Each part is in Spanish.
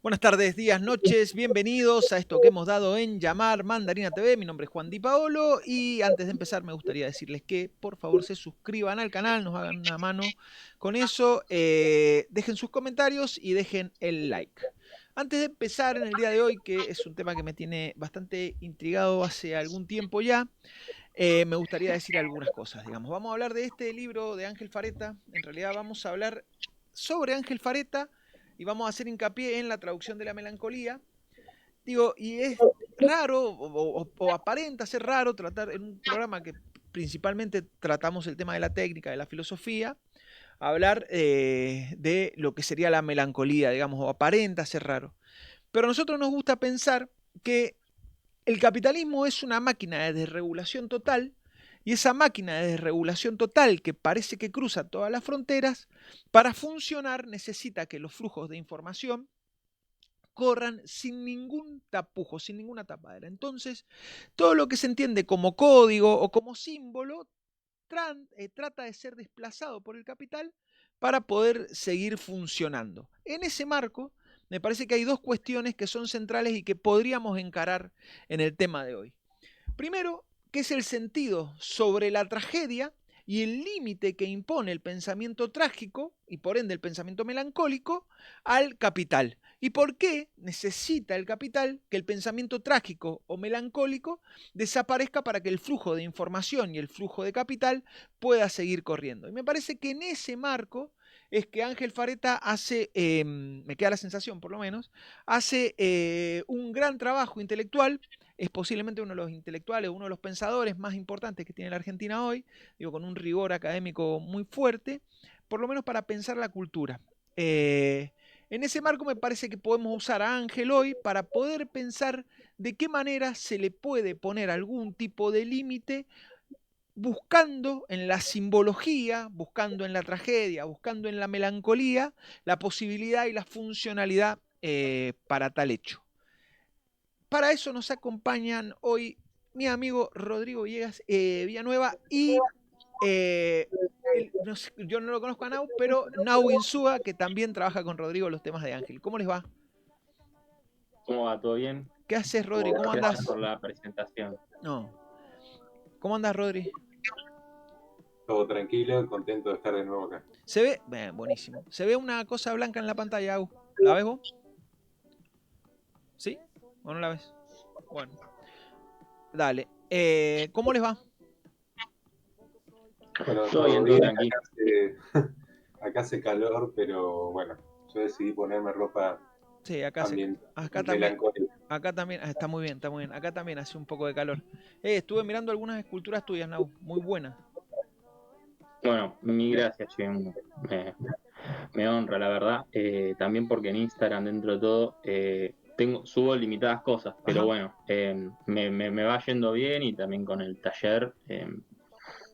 Buenas tardes, días, noches, bienvenidos a esto que hemos dado en llamar Mandarina TV. Mi nombre es Juan Di Paolo y antes de empezar me gustaría decirles que por favor se suscriban al canal, nos hagan una mano con eso, dejen sus comentarios y dejen el like. Antes de empezar en el día de hoy, que es un tema que me tiene bastante intrigado hace algún tiempo ya, me gustaría decir algunas cosas. Digamos, vamos a hablar de este libro de Ángel Fareta. En realidad vamos a hablar sobre Ángel Fareta y vamos a hacer hincapié en la traducción de la melancolía. Digo, y es raro o aparenta ser raro tratar en un programa que principalmente tratamos el tema de la técnica, de la filosofía, hablar de lo que sería la melancolía, digamos, o aparenta ser raro. Pero a nosotros nos gusta pensar que el capitalismo es una máquina de desregulación total y esa máquina de desregulación total que parece que cruza todas las fronteras, para funcionar necesita que los flujos de información corran sin ningún tapujo, sin ninguna tapadera. Entonces, todo lo que se entiende como código o como símbolo trata de ser desplazado por el capital para poder seguir funcionando. En ese marco, me parece que hay dos cuestiones que son centrales y que podríamos encarar en el tema de hoy. Primero, ¿qué es el sentido sobre la tragedia y el límite que impone el pensamiento trágico y por ende el pensamiento melancólico al capital? ¿Y por qué necesita el capital que el pensamiento trágico o melancólico desaparezca para que el flujo de información y el flujo de capital pueda seguir corriendo? Y me parece que en ese marco es que Ángel Fareta hace, me queda la sensación por lo menos, hace un gran trabajo intelectual. Es posiblemente uno de los intelectuales, uno de los pensadores más importantes que tiene la Argentina hoy, digo, con un rigor académico muy fuerte, por lo menos para pensar la cultura. En ese marco me parece que podemos usar a Ángel hoy para poder pensar de qué manera se le puede poner algún tipo de límite, buscando en la simbología, buscando en la tragedia, buscando en la melancolía, la posibilidad y la funcionalidad para tal hecho. Para eso nos acompañan hoy mi amigo Rodrigo Villegas Villanueva y yo no lo conozco a Nau, pero Nau Insúa, que también trabaja con Rodrigo los temas de Ángel. ¿Cómo les va? ¿Cómo va? ¿Todo bien? ¿Qué haces, Rodri? ¿Cómo andás? Gracias por la presentación. No. ¿Cómo andás, Rodri? Todo tranquilo y contento de estar de nuevo acá. Se ve, buenísimo. Se ve una cosa blanca en la pantalla, Agus. ¿La ves vos? ¿Sí? ¿O no la ves? Bueno. Dale. ¿Cómo les va? Bueno, todo bien, tranquilo. Acá hace calor, pero bueno, yo decidí ponerme ropa Sí, acá también. Acá también, está muy bien, está muy bien. Acá también hace un poco de calor. Estuve mirando algunas esculturas tuyas, Nau, muy buenas. Bueno, mil gracias, che. Me honra, la verdad. También porque en Instagram, dentro de todo, subo limitadas cosas, pero bueno, me va yendo bien y también con el taller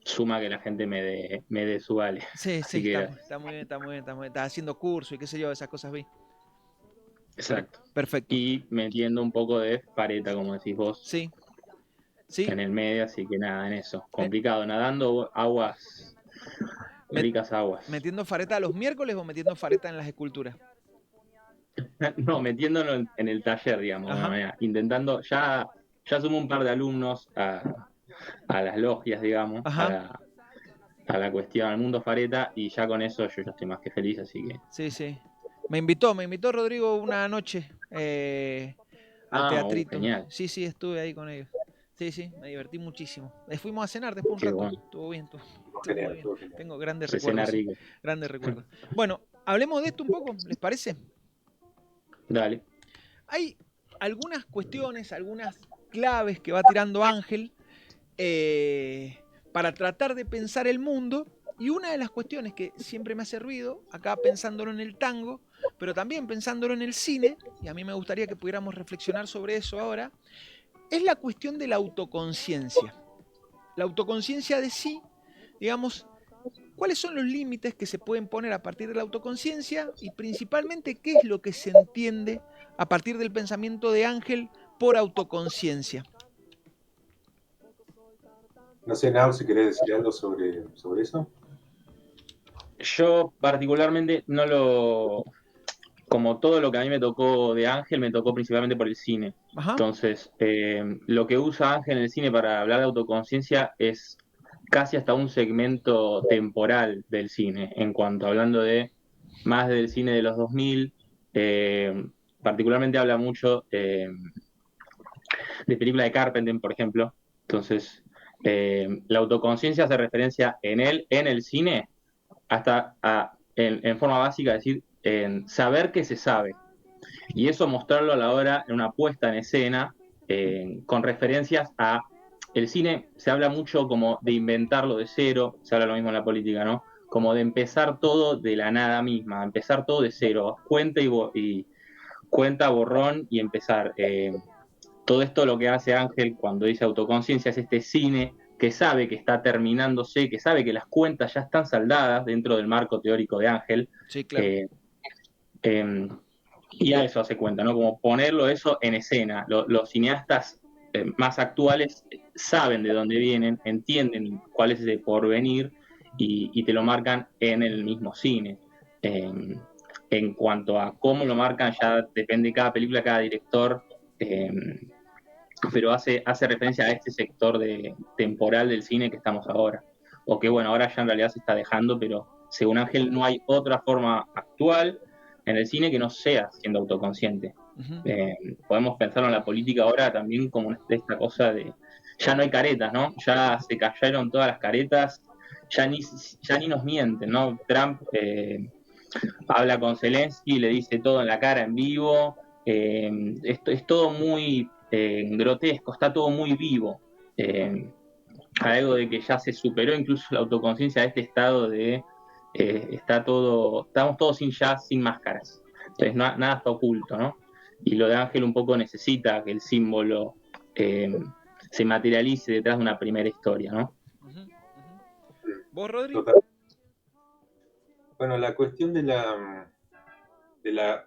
suma que la gente me dé su vale. Sí, Así sí, que está muy bien, está muy bien, está muy bien. Está haciendo curso y qué sé yo, esas cosas vi. Exacto. Perfecto. Y metiendo un poco de Fareta, como decís vos. Sí. Sí. En el medio, así que nada, en eso. Complicado, nadando aguas, ricas aguas. ¿Metiendo Fareta los miércoles o metiendo Fareta en las esculturas? No, metiéndolo en el taller, digamos, de alguna manera. Intentando, ya sumo un par de alumnos a las logias, digamos, a la cuestión, al mundo Fareta, y ya con eso yo ya estoy más que feliz, así que... Sí, sí. Me invitó Rodrigo una noche al teatrito. Genial. Sí, sí, estuve ahí con ellos. Sí, sí, me divertí muchísimo. Fuimos a cenar después un rato. Bueno. Estuvo bien, estuvo Genial, muy bien. Tengo grandes recuerdos. Sí. Grandes recuerdos. Bueno, hablemos de esto un poco, ¿les parece? Dale. Hay algunas cuestiones, algunas claves que va tirando Ángel para tratar de pensar el mundo. Y una de las cuestiones que siempre me ha servido, acá pensándolo en el tango, pero también pensándolo en el cine, y a mí me gustaría que pudiéramos reflexionar sobre eso ahora, es la cuestión de la autoconciencia. La autoconciencia de sí, digamos, ¿cuáles son los límites que se pueden poner a partir de la autoconciencia? Y principalmente, ¿qué es lo que se entiende a partir del pensamiento de Ángel por autoconciencia? No sé, Nau, si querés decir algo sobre eso. Yo particularmente no lo... Como todo lo que a mí me tocó de Ángel, me tocó principalmente por el cine. Ajá. Entonces, lo que usa Ángel en el cine para hablar de autoconciencia es casi hasta un segmento temporal del cine, en cuanto hablando de más del cine de los 2000, particularmente habla mucho de película de Carpenter, por ejemplo. Entonces, la autoconciencia hace referencia en el cine, hasta en forma básica, decir, en saber que se sabe. Y eso mostrarlo a la hora en una puesta en escena, con referencias a... El cine se habla mucho como de inventarlo de cero, se habla lo mismo en la política, ¿no? Como de empezar todo de la nada misma, empezar todo de cero, cuenta, borrón y empezar. Todo esto lo que hace Ángel cuando dice autoconciencia es este cine que sabe que está terminándose, que sabe que las cuentas ya están saldadas dentro del marco teórico de Ángel. Sí, claro. Y a eso hace cuenta, ¿no? Como ponerlo eso en escena. Los cineastas más actuales saben de dónde vienen, entienden cuál es ese porvenir y te lo marcan en el mismo cine. En cuanto a cómo lo marcan, ya depende de cada película, cada director. Pero hace referencia a este sector temporal del cine que estamos ahora. O que bueno, ahora ya en realidad se está dejando, pero según Ángel no hay otra forma actual en el cine que no sea siendo autoconsciente. Uh-huh. Podemos pensarlo en la política ahora también como esta cosa de, ya no hay caretas, ¿no? Ya se cayeron todas las caretas, ya ni nos mienten, ¿no? Trump habla con Zelensky, le dice todo en la cara en vivo, esto es todo muy grotesco, está todo muy vivo. Algo de que ya se superó incluso la autoconciencia de este estado de estamos todos sin máscaras. Entonces nada está oculto, ¿no? Y lo de Ángel un poco necesita que el símbolo se materialice detrás de una primera historia, ¿no? Uh-huh. ¿Vos, Rodri? Total. Bueno, la cuestión de la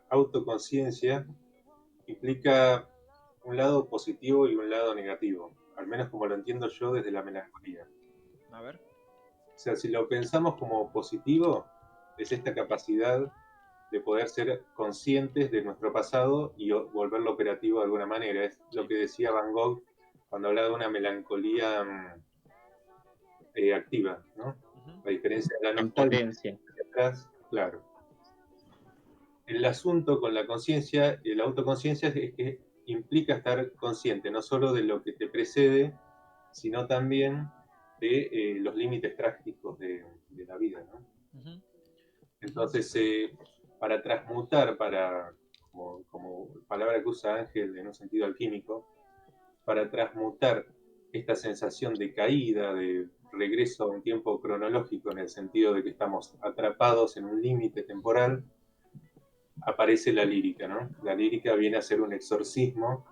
autoconciencia implica un lado positivo y un lado negativo, al menos como lo entiendo yo desde la melancolía. A ver. O sea, si lo pensamos como positivo, es esta capacidad de poder ser conscientes de nuestro pasado y volverlo operativo de alguna manera. Es lo que decía Van Gogh cuando hablaba de una melancolía activa, ¿no? Uh-huh. La diferencia de la En nostalgia potencia. atrás, claro. El asunto con la conciencia y la autoconciencia es que implica estar consciente no solo de lo que te precede, sino también de los límites trágicos de la vida, ¿no? Uh-huh. Entonces, para transmutar, como palabra que usa Ángel en un sentido alquímico, para transmutar esta sensación de caída, de regreso a un tiempo cronológico en el sentido de que estamos atrapados en un límite temporal, aparece la lírica, ¿no? La lírica viene a ser un exorcismo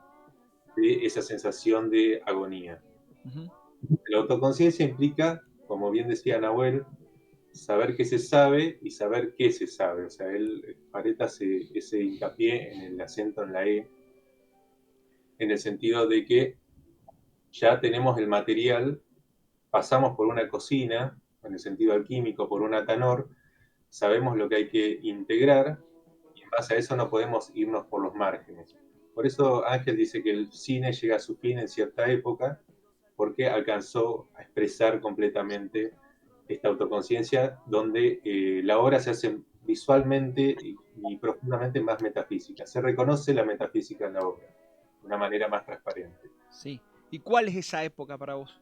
de esa sensación de agonía. Uh-huh. La autoconciencia implica, como bien decía Nahuel, saber qué se sabe y saber qué se sabe. O sea, él Pareta ese hincapié en el acento en la E, en el sentido de que ya tenemos el material, pasamos por una cocina, en el sentido alquímico, por un atanor, sabemos lo que hay que integrar y en base a eso no podemos irnos por los márgenes. Por eso Ángel dice que el cine llega a su fin en cierta época porque alcanzó a expresar completamente esta autoconciencia donde la obra se hace visualmente y profundamente más metafísica. Se reconoce la metafísica en la obra de una manera más transparente. Sí. ¿Y cuál es esa época para vos?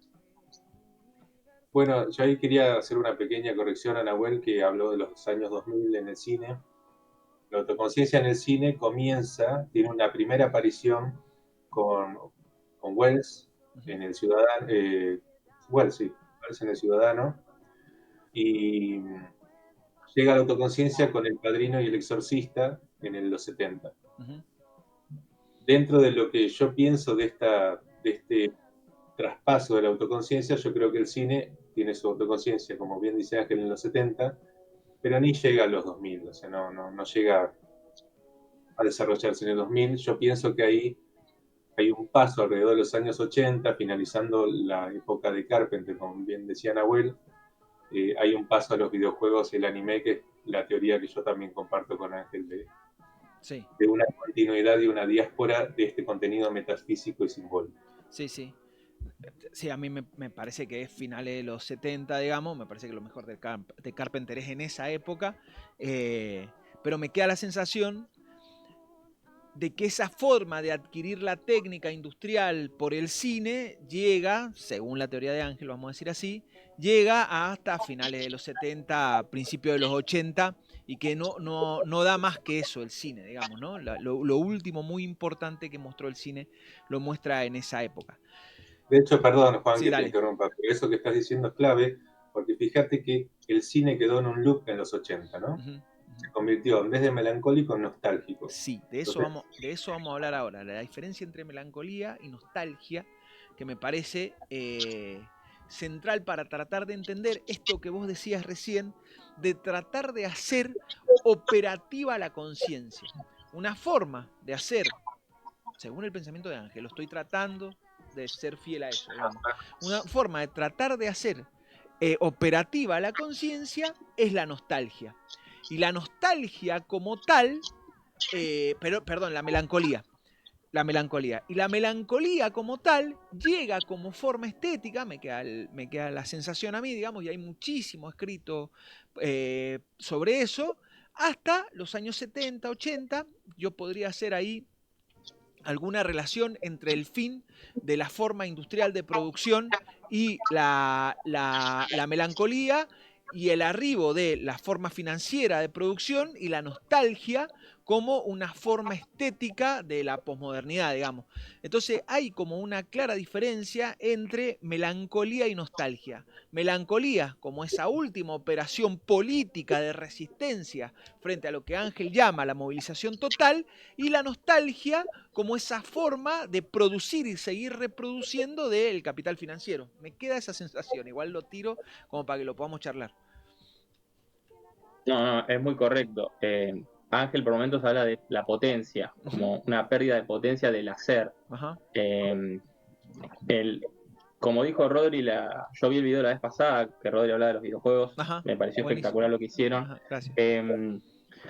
Bueno, yo ahí quería hacer una pequeña corrección a Nahuel, que habló de los años 2000 en el cine. La autoconciencia en el cine tiene una primera aparición con Wells en El Ciudadano, Wells en El Ciudadano, y llega a la autoconciencia con El Padrino y El Exorcista en los 70. Uh-huh. Dentro de lo que yo pienso de esta este traspaso de la autoconciencia, yo creo que el cine tiene su autoconciencia, como bien dice Ángel, en los 70, pero ni llega a los 2000, o sea, no llega a desarrollarse en el 2000. Yo pienso que ahí hay un paso alrededor de los años 80, finalizando la época de Carpenter, como bien decía Nahuel, hay un paso a los videojuegos y el anime, que es la teoría que yo también comparto con Ángel, Sí, de una continuidad y una diáspora de este contenido metafísico y simbólico. sí, sí. Sí, a mí me parece que es finales de los 70, digamos, me parece que lo mejor de Carpenter es en esa época, pero me queda la sensación de que esa forma de adquirir la técnica industrial por el cine llega, según la teoría de Ángel, vamos a decir así, llega hasta finales de los 70, principios de los 80, y que no da más que eso el cine, digamos, ¿no? Lo último muy importante que mostró el cine lo muestra en esa época. De hecho, perdón, Juan, Sí, que te dale. interrumpa, pero eso que estás diciendo es clave, porque fíjate que el cine quedó en un loop en los 80, ¿no? Se convirtió, en vez de melancólico, en nostálgico. Sí, de eso vamos a hablar ahora. La diferencia entre melancolía y nostalgia, que me parece central para tratar de entender esto que vos decías recién, de tratar de hacer operativa la conciencia. Una forma de hacer, según el pensamiento de Ángel, lo estoy tratando de ser fiel a eso, digamos. Una forma de tratar de hacer operativa la conciencia es la nostalgia. Y la nostalgia como tal, perdón, la melancolía. La melancolía. Y la melancolía como tal llega como forma estética, me queda la sensación a mí, digamos, y hay muchísimo escrito sobre eso, hasta los años 70, 80, yo podría hacer ahí alguna relación entre el fin de la forma industrial de producción y la melancolía y el arribo de la forma financiera de producción y la nostalgia como una forma estética de la posmodernidad, digamos. Entonces hay como una clara diferencia entre melancolía y nostalgia. Melancolía como esa última operación política de resistencia frente a lo que Ángel llama la movilización total, y la nostalgia como esa forma de producir y seguir reproduciendo del capital financiero. Me queda esa sensación, igual lo tiro como para que lo podamos charlar. No, es muy correcto. Ángel por momentos habla de la potencia, como una pérdida de potencia del hacer. Ajá. Como dijo Rodri, yo vi el video la vez pasada que Rodri hablaba de los videojuegos, Ajá. me pareció Buenísimo. espectacular lo que hicieron. Ajá, gracias.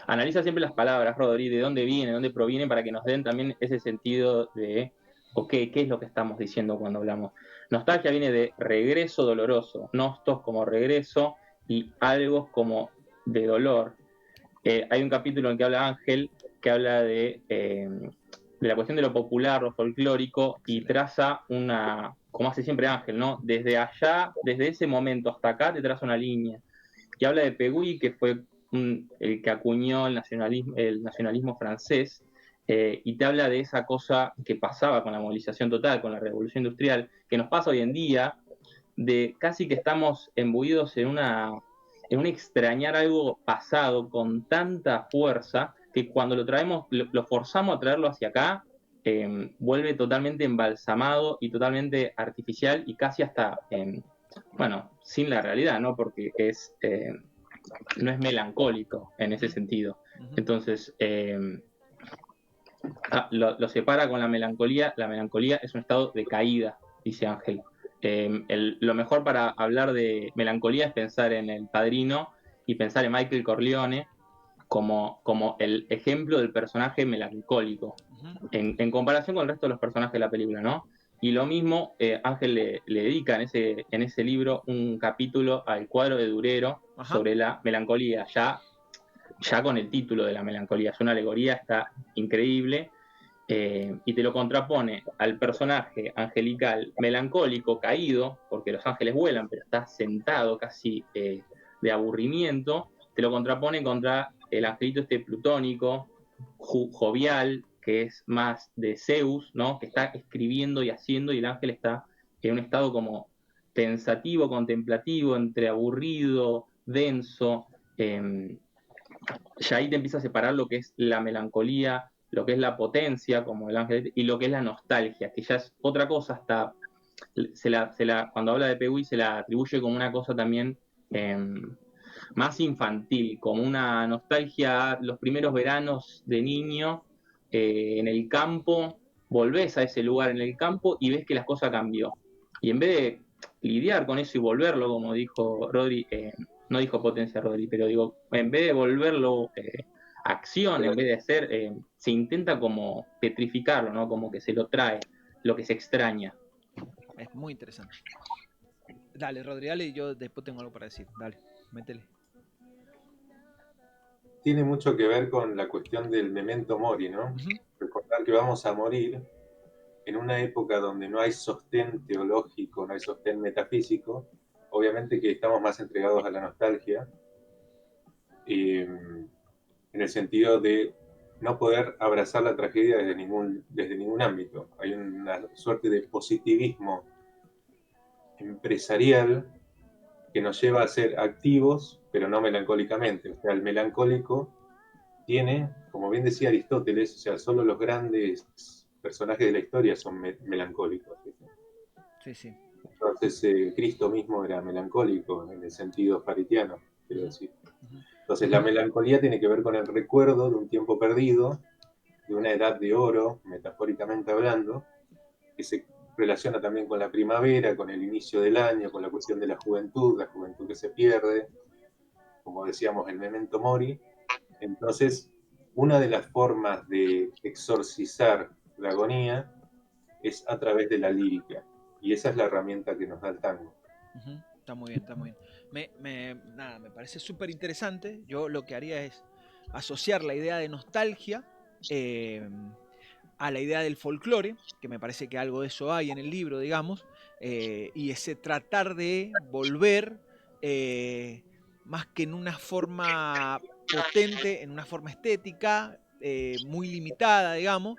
Analiza siempre las palabras, Rodri, de dónde vienen, de dónde provienen, para que nos den también ese sentido de, ok, ¿qué es lo que estamos diciendo cuando hablamos? Nostalgia viene de regreso doloroso, nostos como regreso y algo como de dolor. Hay un capítulo en que habla Ángel, que habla de la cuestión de lo popular, lo folclórico, y traza una, como hace siempre Ángel, ¿no? Desde allá, desde ese momento hasta acá, te traza una línea. Y habla de Pegui, que fue el que acuñó el nacionalismo francés, y te habla de esa cosa que pasaba con la movilización total, con la revolución industrial, que nos pasa hoy en día, de casi que estamos embuidos en un extrañar algo pasado con tanta fuerza que cuando lo traemos, lo forzamos a traerlo hacia acá, vuelve totalmente embalsamado y totalmente artificial y casi hasta, bueno, sin la realidad, ¿no? Porque no es melancólico en ese sentido. Entonces, lo separa con la melancolía. La melancolía es un estado de caída, dice Ángel. Lo mejor para hablar de melancolía es pensar en El Padrino y pensar en Michael Corleone como el ejemplo del personaje melancólico, en comparación con el resto de los personajes de la película, ¿no? Y lo mismo, Ángel le dedica en ese libro un capítulo al cuadro de Durero sobre la melancolía, ya con el título de la melancolía. Es una alegoría, está increíble. Y te lo contrapone al personaje angelical melancólico, caído, porque los ángeles vuelan, pero está sentado casi de aburrimiento, te lo contrapone contra el angelito este plutónico, jovial, que es más de Zeus, ¿no? Que está escribiendo y haciendo, y el ángel está en un estado como pensativo, contemplativo, entre aburrido, denso. Ya ahí te empieza a separar lo que es la melancolía lo que es la potencia, como el ángel, y lo que es la nostalgia, que ya es otra cosa. Hasta cuando habla de Pegui se la atribuye como una cosa también más infantil, como una nostalgia a los primeros veranos de niño en el campo. Volvés a ese lugar en el campo y ves que las cosas cambió. Y en vez de lidiar con eso y volverlo, como dijo Rodri, no dijo potencia Rodri, pero digo, en vez de volverlo acción, en vez de hacer, se intenta como petrificarlo, ¿no? Como que se lo trae, lo que se extraña. Es muy interesante. Dale, Rodri, dale, y yo después tengo algo para decir. Dale, métele. Tiene mucho que ver con la cuestión del memento mori, ¿no? Recordar que vamos a morir en una época donde no hay sostén teológico, no hay sostén metafísico. Obviamente que estamos más entregados a la nostalgia, en el sentido de no poder abrazar la tragedia desde ningún ámbito. Hay una suerte de positivismo empresarial que nos lleva a ser activos, pero no melancólicamente. O sea, el melancólico tiene, como bien decía Aristóteles, o sea, solo los grandes personajes de la historia son melancólicos. Sí, sí. Entonces, Cristo mismo era melancólico en el sentido paritiano, quiero decir. Entonces, la melancolía tiene que ver con el recuerdo de un tiempo perdido, de una edad de oro, metafóricamente hablando, que se relaciona también con la primavera, con el inicio del año, con la cuestión de la juventud que se pierde, como decíamos, el memento mori. Entonces, una de las formas de exorcizar la agonía es a través de la lírica, y esa es la herramienta que nos da el tango. Está muy bien, está muy bien. Nada, me parece súper interesante. Yo lo que haría es asociar la idea de nostalgia a la idea del folclore, que me parece que algo de eso hay en el libro, digamos, y ese tratar de volver más que en una forma potente, en una forma estética, muy limitada, digamos,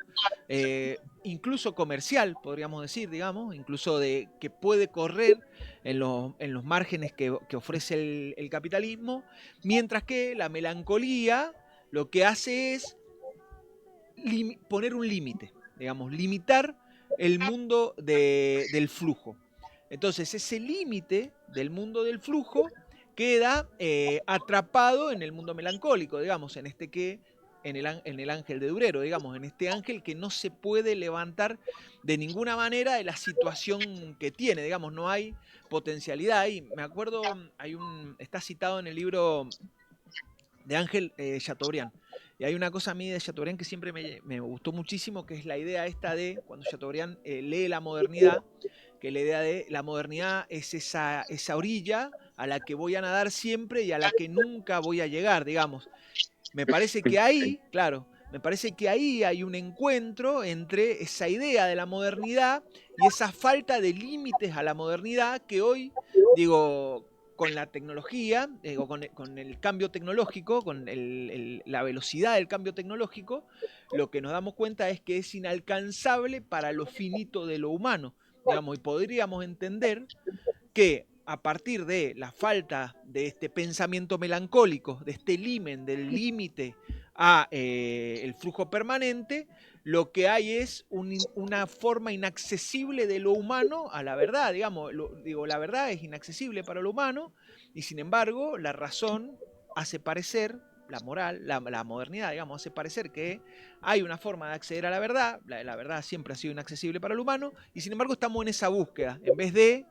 incluso comercial, podríamos decir, digamos, incluso de que puede correr en los márgenes que ofrece el capitalismo, mientras que la melancolía lo que hace es poner un límite, digamos, limitar el mundo del flujo. Entonces, ese límite del mundo del flujo queda atrapado en el mundo melancólico, digamos, en el ángel de Durero, digamos, en este ángel que no se puede levantar de ninguna manera de la situación que tiene, digamos, no hay potencialidad ahí. Me acuerdo, está citado en el libro de Ángel Chateaubriand. Y hay una cosa a mí de Chateaubriand que siempre me gustó muchísimo, que es la idea esta de, cuando Chateaubriand lee la modernidad, que la idea de la modernidad es esa orilla a la que voy a nadar siempre y a la que nunca voy a llegar, digamos. Me parece que ahí, claro, me parece que ahí hay un encuentro entre esa idea de la modernidad y esa falta de límites a la modernidad que hoy, digo, con la tecnología, digo, con el cambio tecnológico, con la velocidad del cambio tecnológico, lo que nos damos cuenta es que es inalcanzable para lo finito de lo humano, digamos, y podríamos entender que a partir de la falta de este pensamiento melancólico, de este limen, del límite a el flujo permanente, lo que hay es una forma inaccesible de lo humano a la verdad, digamos, la verdad es inaccesible para lo humano y sin embargo la razón hace parecer, la moral, la modernidad, digamos, hace parecer que hay una forma de acceder a la verdad, la verdad siempre ha sido inaccesible para el humano y sin embargo estamos en esa búsqueda, en vez de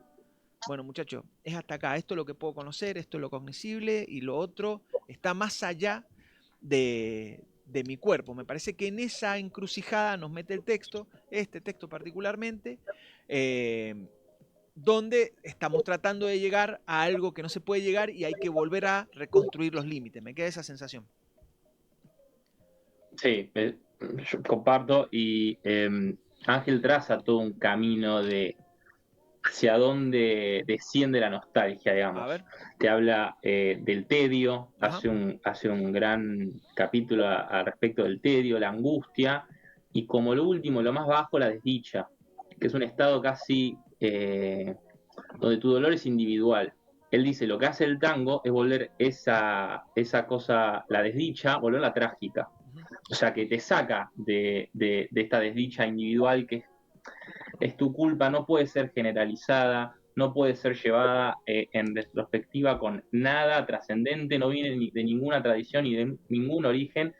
bueno, muchachos, es hasta acá, esto es lo que puedo conocer, esto es lo cognoscible y lo otro está más allá de mi cuerpo. Me parece que en esa encrucijada nos mete el texto, este texto particularmente, donde estamos tratando de llegar a algo que no se puede llegar y hay que volver a reconstruir los límites. Me queda esa sensación. Sí, yo comparto y Ángel traza todo un camino de hacia dónde desciende la nostalgia, digamos. A ver. Te habla del tedio, Ajá. hace un gran capítulo al respecto del tedio, la angustia, y como lo último, lo más bajo, la desdicha, que es un estado casi donde tu dolor es individual. Él dice, lo que hace el tango es volver esa cosa, la desdicha, volverla trágica. o sea, que te saca de esta desdicha individual que es tu culpa, no puede ser generalizada, no puede ser llevada en retrospectiva con nada trascendente, no viene de ninguna tradición ni de ningún origen,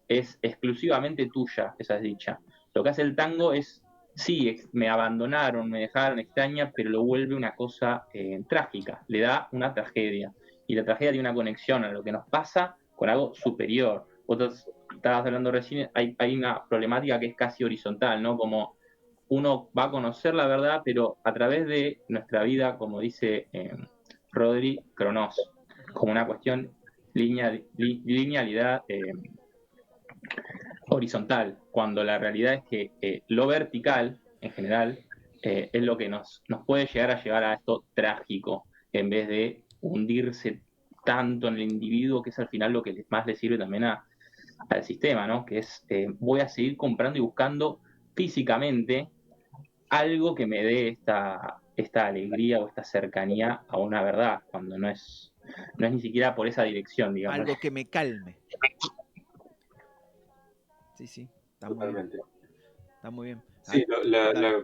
es exclusivamente tuya esa desdicha. Lo que hace el tango es, sí, me abandonaron, me dejaron extraña, pero lo vuelve una cosa trágica, le da una tragedia. Y la tragedia tiene una conexión a lo que nos pasa con algo superior. Vos estabas hablando recién, hay una problemática que es casi horizontal, ¿no? Como uno va a conocer la verdad, pero a través de nuestra vida, como dice Rodri Cronos, como una cuestión linealidad horizontal, cuando la realidad es que lo vertical, en general, es lo que nos puede llevar a esto trágico, en vez de hundirse tanto en el individuo, que es al final lo que más le sirve también al sistema, ¿no? Que es, voy a seguir comprando y buscando físicamente algo que me dé esta alegría o esta cercanía a una verdad, cuando no es ni siquiera por esa dirección, digamos. Algo que me calme. Sí, está muy bien. Totalmente. Está muy bien. Sí, la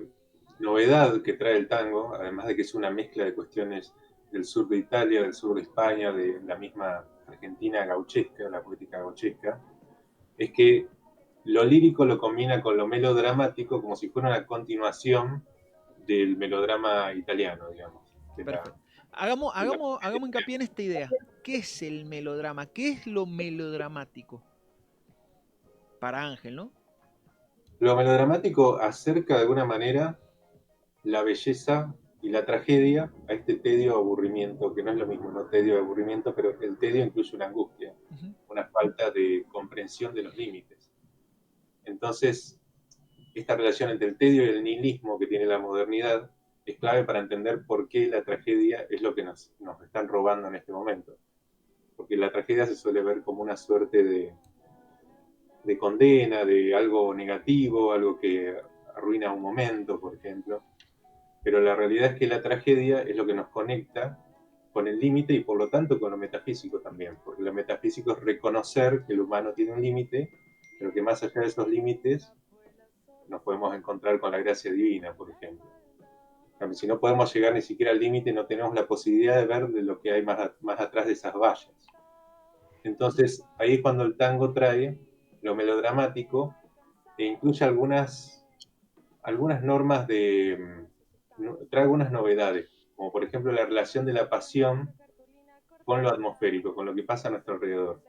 novedad que trae el tango, además de que es una mezcla de cuestiones del sur de Italia, del sur de España, de la misma Argentina gauchesca, la poética gauchesca, es que lo lírico lo combina con lo melodramático como si fuera una continuación del melodrama italiano, digamos. Perfecto. Hagamos hincapié en esta idea. ¿Qué es el melodrama? ¿Qué es lo melodramático? Para Ángel, ¿no? Lo melodramático acerca de alguna manera la belleza y la tragedia a este tedio aburrimiento, que no es lo mismo, no tedio aburrimiento, pero el tedio incluye una angustia, una falta de comprensión de los límites. Entonces, esta relación entre el tedio y el nihilismo que tiene la modernidad es clave para entender por qué la tragedia es lo que nos están robando en este momento. Porque la tragedia se suele ver como una suerte de condena, de algo negativo, algo que arruina un momento, por ejemplo. Pero la realidad es que la tragedia es lo que nos conecta con el límite y por lo tanto con lo metafísico también, porque lo metafísico es reconocer que el humano tiene un límite, pero que más allá de esos límites nos podemos encontrar con la gracia divina, por ejemplo. Si no podemos llegar ni siquiera al límite, no tenemos la posibilidad de ver de lo que hay más atrás de esas vallas. Entonces, ahí es cuando el tango trae lo melodramático e incluye algunas normas trae algunas novedades, como por ejemplo la relación de la pasión con lo atmosférico, con lo que pasa a nuestro alrededor.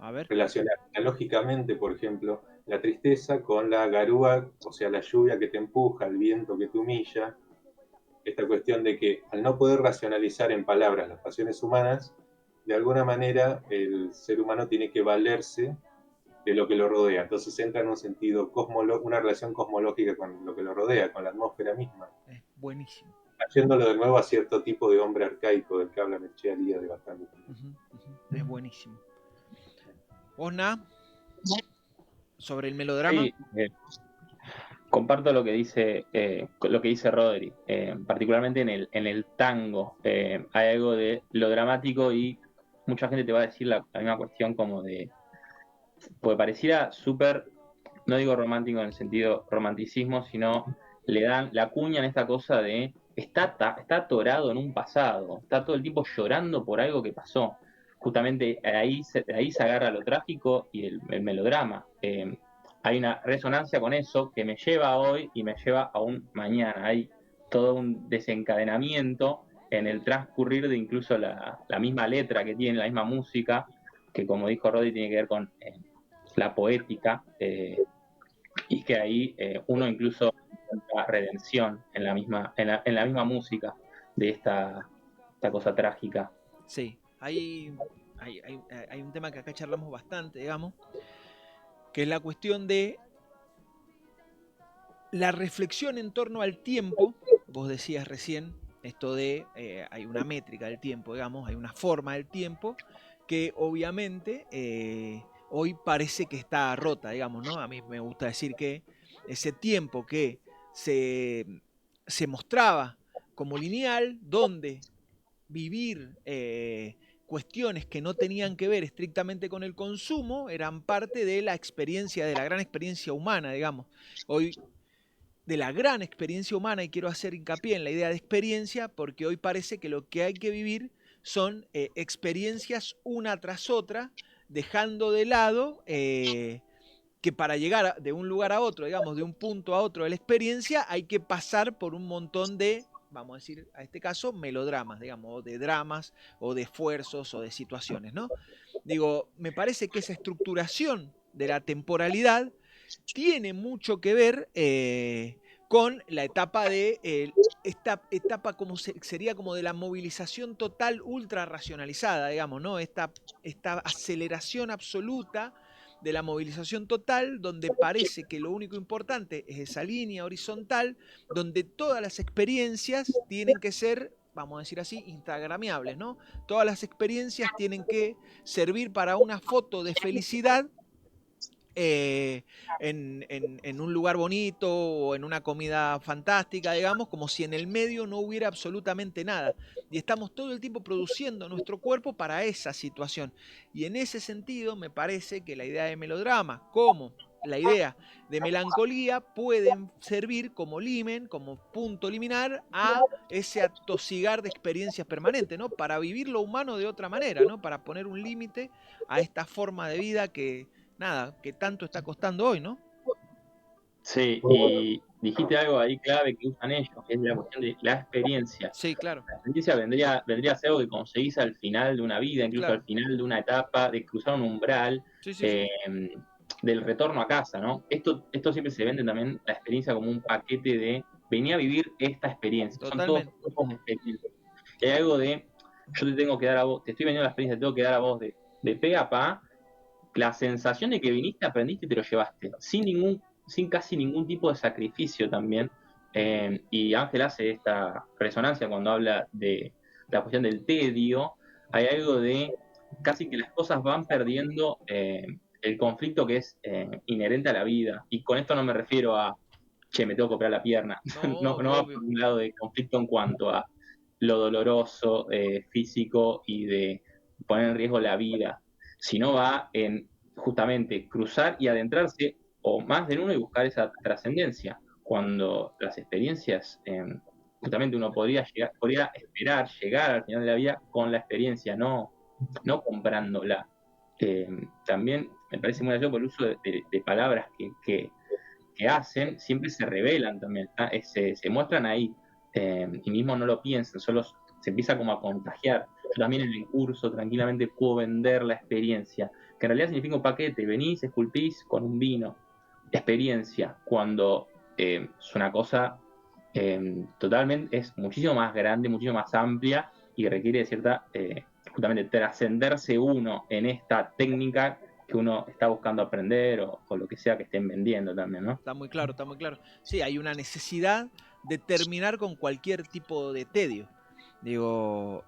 A ver. Relacionar analógicamente, por ejemplo, la tristeza con la garúa, o sea, la lluvia que te empuja, el viento que te humilla. Esta cuestión de que al no poder racionalizar en palabras las pasiones humanas, de alguna manera el ser humano tiene que valerse de lo que lo rodea. Entonces entra en un sentido, una relación cosmológica con lo que lo rodea, con la atmósfera misma. Es buenísimo. Trayéndolo de nuevo a cierto tipo de hombre arcaico del que habla Mircea Eliade de bastante tiempo. Es buenísimo. Osna, sobre el melodrama. Sí, comparto lo que dice Rodri, particularmente en el tango. Hay algo de lo dramático y mucha gente te va a decir la misma cuestión como de, pues pareciera súper, no digo romántico en el sentido romanticismo, sino le dan la cuña en esta cosa de está atorado en un pasado, está todo el tiempo llorando por algo que pasó. Justamente ahí se agarra lo trágico y el melodrama. Hay una resonancia con eso que me lleva a hoy y me lleva a un mañana. Hay todo un desencadenamiento en el transcurrir de incluso la misma letra que tiene, la misma música, que como dijo Rodri tiene que ver con la poética, y que ahí uno incluso encuentra redención en la misma música de esta cosa trágica. Sí, hay un tema que acá charlamos bastante, digamos, que es la cuestión de la reflexión en torno al tiempo. Vos decías recién esto de hay una métrica del tiempo, digamos, hay una forma del tiempo que obviamente hoy parece que está rota, digamos, ¿no? A mí me gusta decir que ese tiempo que se mostraba como lineal, donde vivir cuestiones que no tenían que ver estrictamente con el consumo eran parte de la experiencia, de la gran experiencia humana, digamos. Hoy, de la gran experiencia humana, y quiero hacer hincapié en la idea de experiencia, porque hoy parece que lo que hay que vivir son experiencias una tras otra, dejando de lado que para llegar de un lugar a otro, digamos, de un punto a otro de la experiencia, hay que pasar por un montón de, vamos a decir, a este caso, melodramas, digamos, o de dramas, o de esfuerzos, o de situaciones, ¿no? Digo, me parece que esa estructuración de la temporalidad tiene mucho que ver con la etapa de esta etapa como sería como de la movilización total ultra racionalizada, digamos, ¿no? Esta aceleración absoluta de la movilización total, donde parece que lo único importante es esa línea horizontal, donde todas las experiencias tienen que ser, vamos a decir así, instagramiables, ¿no? Todas las experiencias tienen que servir para una foto de felicidad en un lugar bonito o en una comida fantástica, digamos, como si en el medio no hubiera absolutamente nada. Y estamos todo el tiempo produciendo nuestro cuerpo para esa situación. Y en ese sentido me parece que la idea de melodrama, como la idea de melancolía, pueden servir como limen, como punto liminar a ese atosigar de experiencias permanentes, ¿no? Para vivir lo humano de otra manera, ¿no? Para poner un límite a esta forma de vida que, nada, que tanto está costando hoy, ¿no? Sí, y dijiste algo ahí clave que usan ellos, que es la cuestión de la experiencia. Sí, claro, La experiencia vendría a ser algo que conseguís al final de una vida, incluso al claro. final de una etapa, de cruzar un umbral, Sí, sí, sí. eh, del retorno a casa, ¿no? Esto siempre se vende también la experiencia como un paquete de venía a vivir esta experiencia. Son todos Totalmente. tipos de experiencias. Y hay algo de yo te tengo que dar a vos, te estoy vendiendo la experiencia, te tengo que dar a vos de pe a pa la sensación de que viniste, aprendiste y te lo llevaste, sin casi ningún tipo de sacrificio también. Y Ángel hace esta resonancia cuando habla de la cuestión del tedio. Hay algo de casi que las cosas van perdiendo el conflicto que es inherente a la vida. Y con esto no me refiero a, che, me tengo que operar la pierna. No, No, no obvio, va por obvio. un lado de conflicto en cuanto a lo doloroso, físico y de poner en riesgo la vida, sino va en justamente cruzar y adentrarse o más de uno y buscar esa trascendencia, cuando las experiencias, justamente uno podría esperar llegar al final de la vida con la experiencia, no comprándola. También me parece muy allá por el uso de palabras que hacen, siempre se revelan también, se muestran ahí, y mismo no lo piensan, solo se empieza como a contagiar. Yo también en el curso tranquilamente puedo vender la experiencia, que en realidad significa un paquete, venís, esculpís con un vino, experiencia, cuando es una cosa totalmente, es muchísimo más grande, muchísimo más amplia y requiere de cierta, justamente trascenderse uno en esta técnica que uno está buscando aprender o lo que sea que estén vendiendo también, ¿no? Está muy claro, está muy claro. Sí, hay una necesidad de terminar con cualquier tipo de tedio. Digo,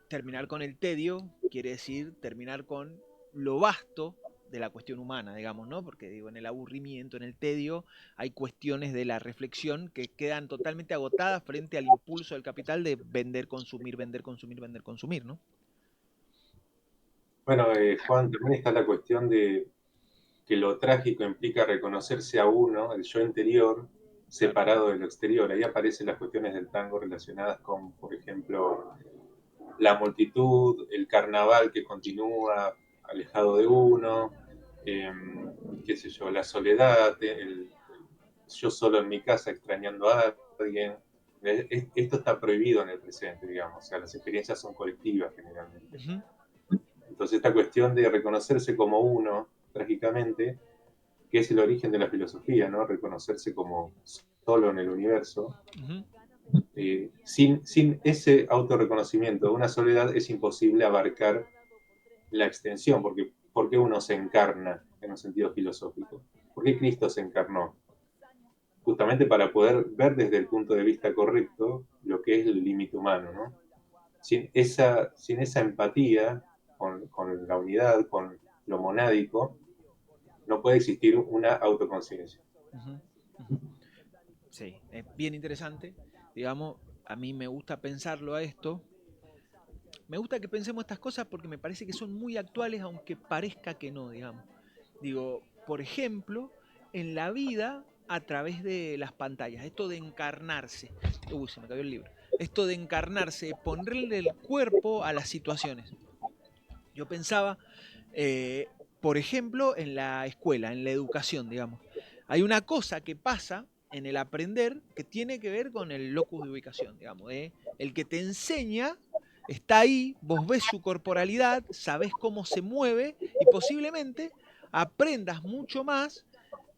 terminar con el tedio quiere decir terminar con lo vasto de la cuestión humana, digamos, ¿no? Porque digo, en el aburrimiento, en el tedio, hay cuestiones de la reflexión que quedan totalmente agotadas frente al impulso del capital de vender, consumir, vender, consumir, vender, consumir, ¿no? Bueno, Juan, también está la cuestión de que lo trágico implica reconocerse a uno, el yo interior, Claro. separado de lo exterior. Ahí aparecen las cuestiones del tango relacionadas con, por ejemplo, la multitud, el carnaval que continúa alejado de uno, eh, qué sé yo, la soledad, yo solo en mi casa extrañando a alguien. Esto está prohibido en el presente, digamos, o sea, las experiencias son colectivas generalmente. Ujú. Entonces esta cuestión de reconocerse como uno, trágicamente, que es el origen de la filosofía, ¿no? Reconocerse como solo en el universo. Ujú. Sin ese autorreconocimiento de una soledad es imposible abarcar la extensión, porque ¿por qué uno se encarna en un sentido filosófico? ¿Por qué Cristo se encarnó? Justamente para poder ver desde el punto de vista correcto lo que es el límite humano, ¿no? Sin esa empatía con la unidad, con lo monádico, no puede existir una autoconciencia. Ujú. Ujú. Sí, es bien interesante. Digamos, a mí me gusta pensarlo a esto me gusta que pensemos estas cosas porque me parece que son muy actuales, aunque parezca que no, digamos. Digo, por ejemplo, en la vida a través de las pantallas, esto de encarnarse. Uy, se me cayó el libro. Esto de encarnarse, ponerle el cuerpo a las situaciones. Yo pensaba, eh, por ejemplo, en la escuela, en la educación, digamos. Hay una cosa que pasa en el aprender que tiene que ver con el locus de ubicación, digamos. El que te enseña está ahí, vos ves su corporalidad, sabés cómo se mueve y posiblemente aprendas mucho más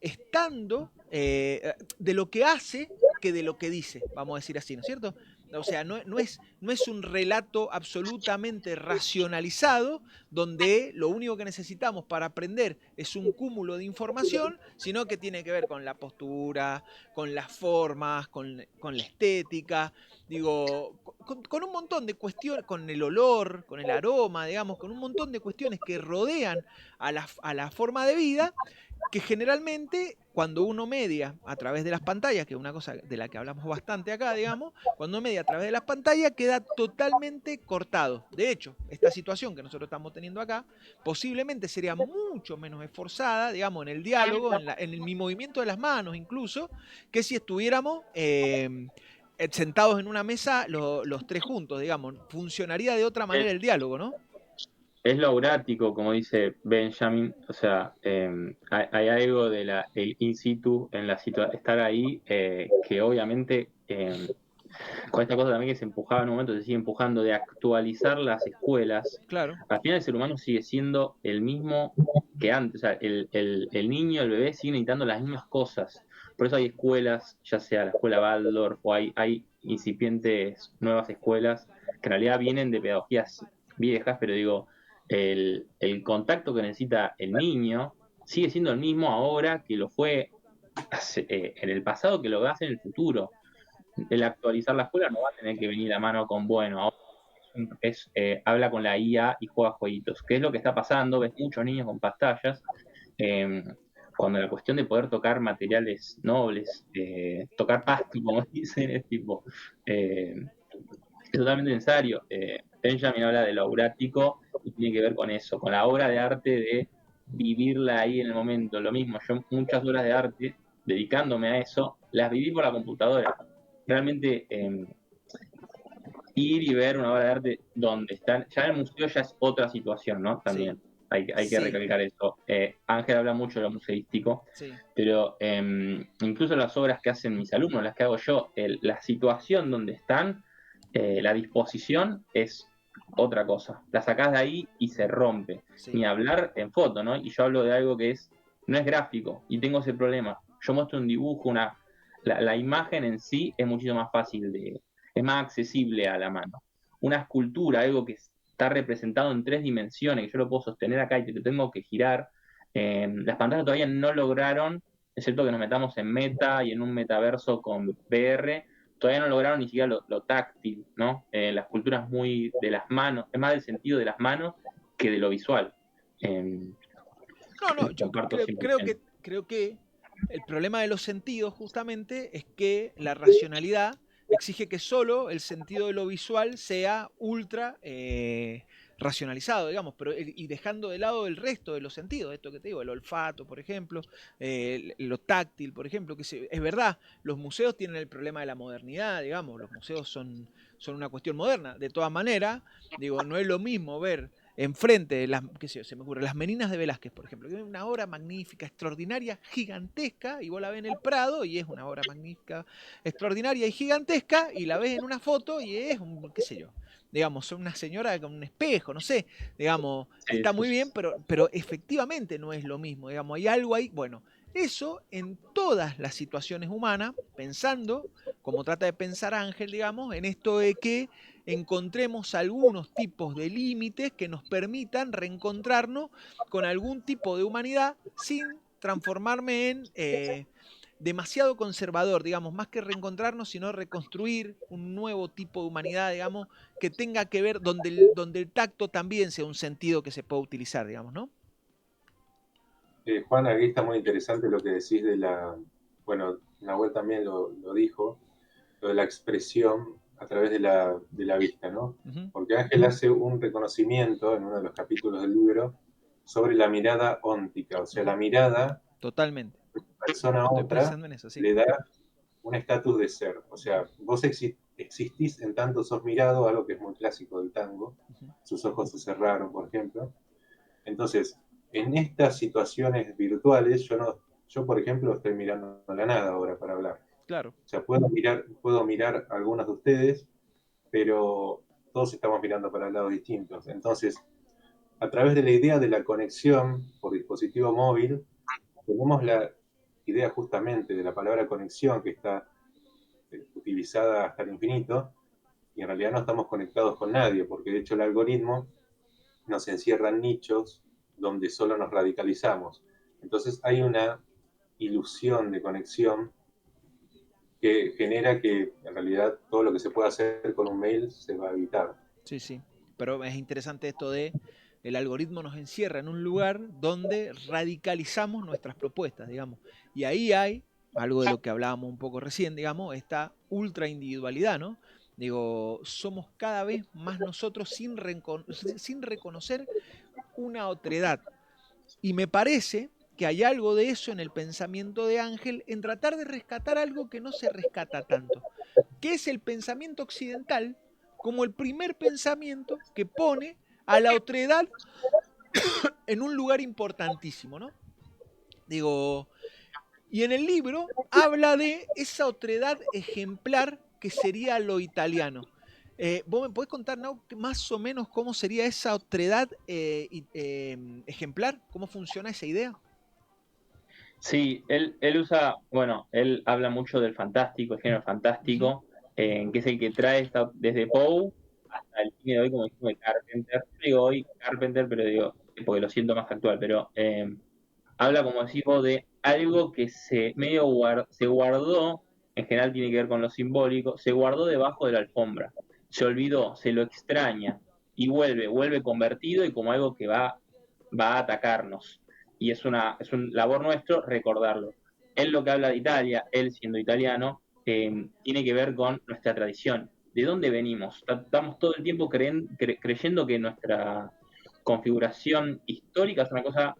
estando de lo que hace que de lo que dice, vamos a decir así, ¿no es cierto? O sea, no es un relato absolutamente racionalizado donde lo único que necesitamos para aprender es un cúmulo de información, sino que tiene que ver con la postura, con las formas, con la estética, digo, con un montón de cuestiones, con el olor, con el aroma, digamos, con un montón de cuestiones que rodean a la forma de vida que generalmente cuando uno media a través de las pantallas, que es una cosa de la que hablamos bastante acá, digamos, cuando uno media a través de las pantallas queda totalmente cortado. De hecho, esta situación que nosotros estamos teniendo acá posiblemente sería mucho menos esforzada, digamos, en el diálogo, en el mi movimiento de las manos incluso, que si estuviéramos sentados en una mesa los tres juntos, digamos. Funcionaría de otra manera el diálogo, ¿no? Es lo aurático, como dice Benjamin, o sea, hay algo de el in situ, en la estar ahí, que obviamente con esta cosa también que se empujaba en un momento, se sigue empujando de actualizar las escuelas. Claro. Al final el ser humano sigue siendo el mismo que antes, o sea, el niño, el bebé sigue necesitando las mismas cosas. Por eso hay escuelas, ya sea la escuela Waldorf o hay incipientes nuevas escuelas que en realidad vienen de pedagogías viejas, pero digo, el contacto que necesita el niño sigue siendo el mismo ahora que lo fue en el pasado, que lo va a hacer en el futuro. El actualizar la escuela no va a tener que venir a mano con, bueno, ahora habla con la IA y juega jueguitos, que es lo que está pasando, ves muchos niños con pantallas, eh, cuando la cuestión de poder tocar materiales nobles, tocar pasto, como dicen, es tipo, es totalmente necesario. Benjamin habla de lo aurático y tiene que ver con eso, con la obra de arte de vivirla ahí en el momento. Lo mismo, yo muchas horas de arte, dedicándome a eso, las viví por la computadora. Realmente ir y ver una obra de arte donde están, ya en el museo ya es otra situación, ¿no? Sí. También hay que Sí. recalcar eso. Ángel habla mucho de lo museístico, Sí. pero incluso las obras que hacen mis alumnos, las que hago yo, la situación donde están, la disposición es otra cosa. La sacás de ahí y se rompe. Sí. Ni hablar en foto, ¿no? Y yo hablo de algo que no es gráfico y tengo ese problema. Yo muestro un dibujo, la imagen en sí es muchísimo más fácil es más accesible a la mano. Una escultura, algo que está representado en 3 dimensiones, que yo lo puedo sostener acá y te lo tengo que girar, las pantallas todavía no lograron, excepto que nos metamos en meta y en un metaverso con VR, todavía no lograron ni siquiera lo táctil, ¿no? La escultura es muy de las manos, es más del sentido de las manos que de lo visual. No, yo Comparto creo que el problema de los sentidos justamente es que la racionalidad exige que solo el sentido de lo visual sea ultra racionalizado, digamos, pero y dejando de lado el resto de los sentidos, esto que te digo, el olfato, por ejemplo, lo táctil, por ejemplo, es verdad, los museos tienen el problema de la modernidad, digamos, los museos son una cuestión moderna, de todas maneras, digo, no es lo mismo ver enfrente, qué sé yo, se me ocurre, las Meninas de Velázquez, por ejemplo, que es una obra magnífica, extraordinaria, gigantesca, y vos la ves en el Prado y es una obra magnífica, extraordinaria y gigantesca, y la ves en una foto y es un, qué sé yo, digamos, una señora con un espejo, no sé, digamos, está muy bien, pero efectivamente no es lo mismo, digamos, hay algo ahí, bueno, eso en todas las situaciones humanas, pensando, como trata de pensar Ángel, digamos, en esto de que encontremos algunos tipos de límites que nos permitan reencontrarnos con algún tipo de humanidad sin transformarme en demasiado conservador, digamos, más que reencontrarnos, sino reconstruir un nuevo tipo de humanidad, digamos, que tenga que ver, donde el tacto también sea un sentido que se pueda utilizar, digamos, ¿no? Juan, aquí está muy interesante lo que decís bueno, Nahuel también lo dijo, lo de la expresión a través de la vista, ¿no? Ujú. Porque Ángel hace un reconocimiento en uno de los capítulos del libro sobre la mirada óntica, o sea, la mirada Totalmente. de una persona a Estoy otra pensando en eso, sí. le da un estatus de ser. O sea, vos existís en tanto sos mirado, algo que es muy clásico del tango. Ujú. Sus ojos se cerraron, por ejemplo. Entonces, en estas situaciones virtuales, yo por ejemplo, estoy mirando la nada ahora para hablar. Claro. O sea, puedo mirar a algunos de ustedes, pero todos estamos mirando para lados distintos. Entonces, a través de la idea de la conexión por dispositivo móvil, tenemos la idea justamente de la palabra conexión que está utilizada hasta el infinito, y en realidad no estamos conectados con nadie, porque de hecho el algoritmo nos encierra en nichos donde solo nos radicalizamos. Entonces hay una ilusión de conexión que genera que en realidad todo lo que se puede hacer con un mail se va a evitar. Sí, sí. Pero es interesante esto de el algoritmo nos encierra en un lugar donde radicalizamos nuestras propuestas, digamos. Y ahí hay algo de lo que hablábamos un poco recién, digamos, esta ultra individualidad, ¿no? Digo, somos cada vez más nosotros sin reconocer una otredad. Y me parece que hay algo de eso en el pensamiento de Ángel en tratar de rescatar algo que no se rescata tanto, que es el pensamiento occidental como el primer pensamiento que pone a la otredad en un lugar importantísimo, ¿no? Digo, y en el libro habla de esa otredad ejemplar que sería lo italiano. ¿Vos me podés contar, Nau, más o menos cómo sería esa otredad ejemplar? ¿Cómo funciona esa idea? Sí, él usa, bueno, él habla mucho del fantástico, el género Ujú. fantástico, que es el que trae desde Poe hasta el cine de hoy, como dijimos, de Carpenter. Yo digo hoy Carpenter, pero digo, porque lo siento más actual, pero habla, como decimos, de algo que se guardó, en general tiene que ver con lo simbólico, se guardó debajo de la alfombra, se olvidó, se lo extraña, y vuelve convertido y como algo que va a atacarnos. Y es un labor nuestro recordarlo. Él lo que habla de Italia, él siendo italiano, tiene que ver con nuestra tradición. ¿De dónde venimos? Estamos todo el tiempo creyendo que nuestra configuración histórica es una cosa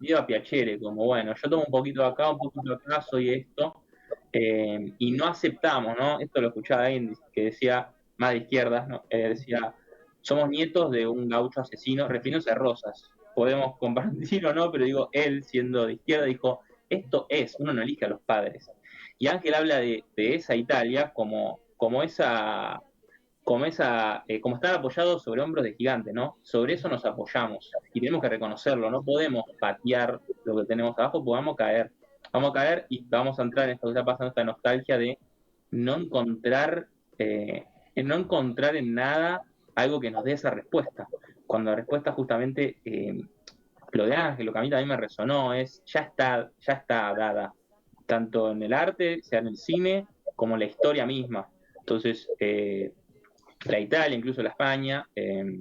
medio a piacere, como bueno, yo tomo un poquito de acá, un poquito de acá, soy esto, y no aceptamos, ¿no? Esto lo escuchaba alguien que decía, más de izquierdas, ¿no? Decía, somos nietos de un gaucho asesino, refiriéndose a Rosas. Podemos compartir o no, pero digo, él siendo de izquierda dijo, esto es, uno no elige a los padres. Y Ángel habla de esa Italia como estar apoyados sobre hombros de gigantes, ¿no? Sobre eso nos apoyamos y tenemos que reconocerlo, no podemos patear lo que tenemos abajo, porque vamos a caer y vamos a entrar en esto que está pasando, esta nostalgia de no encontrar, no encontrar en nada algo que nos dé esa respuesta. Cuando la respuesta justamente, lo de Ángel, lo que a mí también me resonó, es ya está dada, tanto en el arte, sea en el cine, como en la historia misma. Entonces, la Italia, incluso la España, e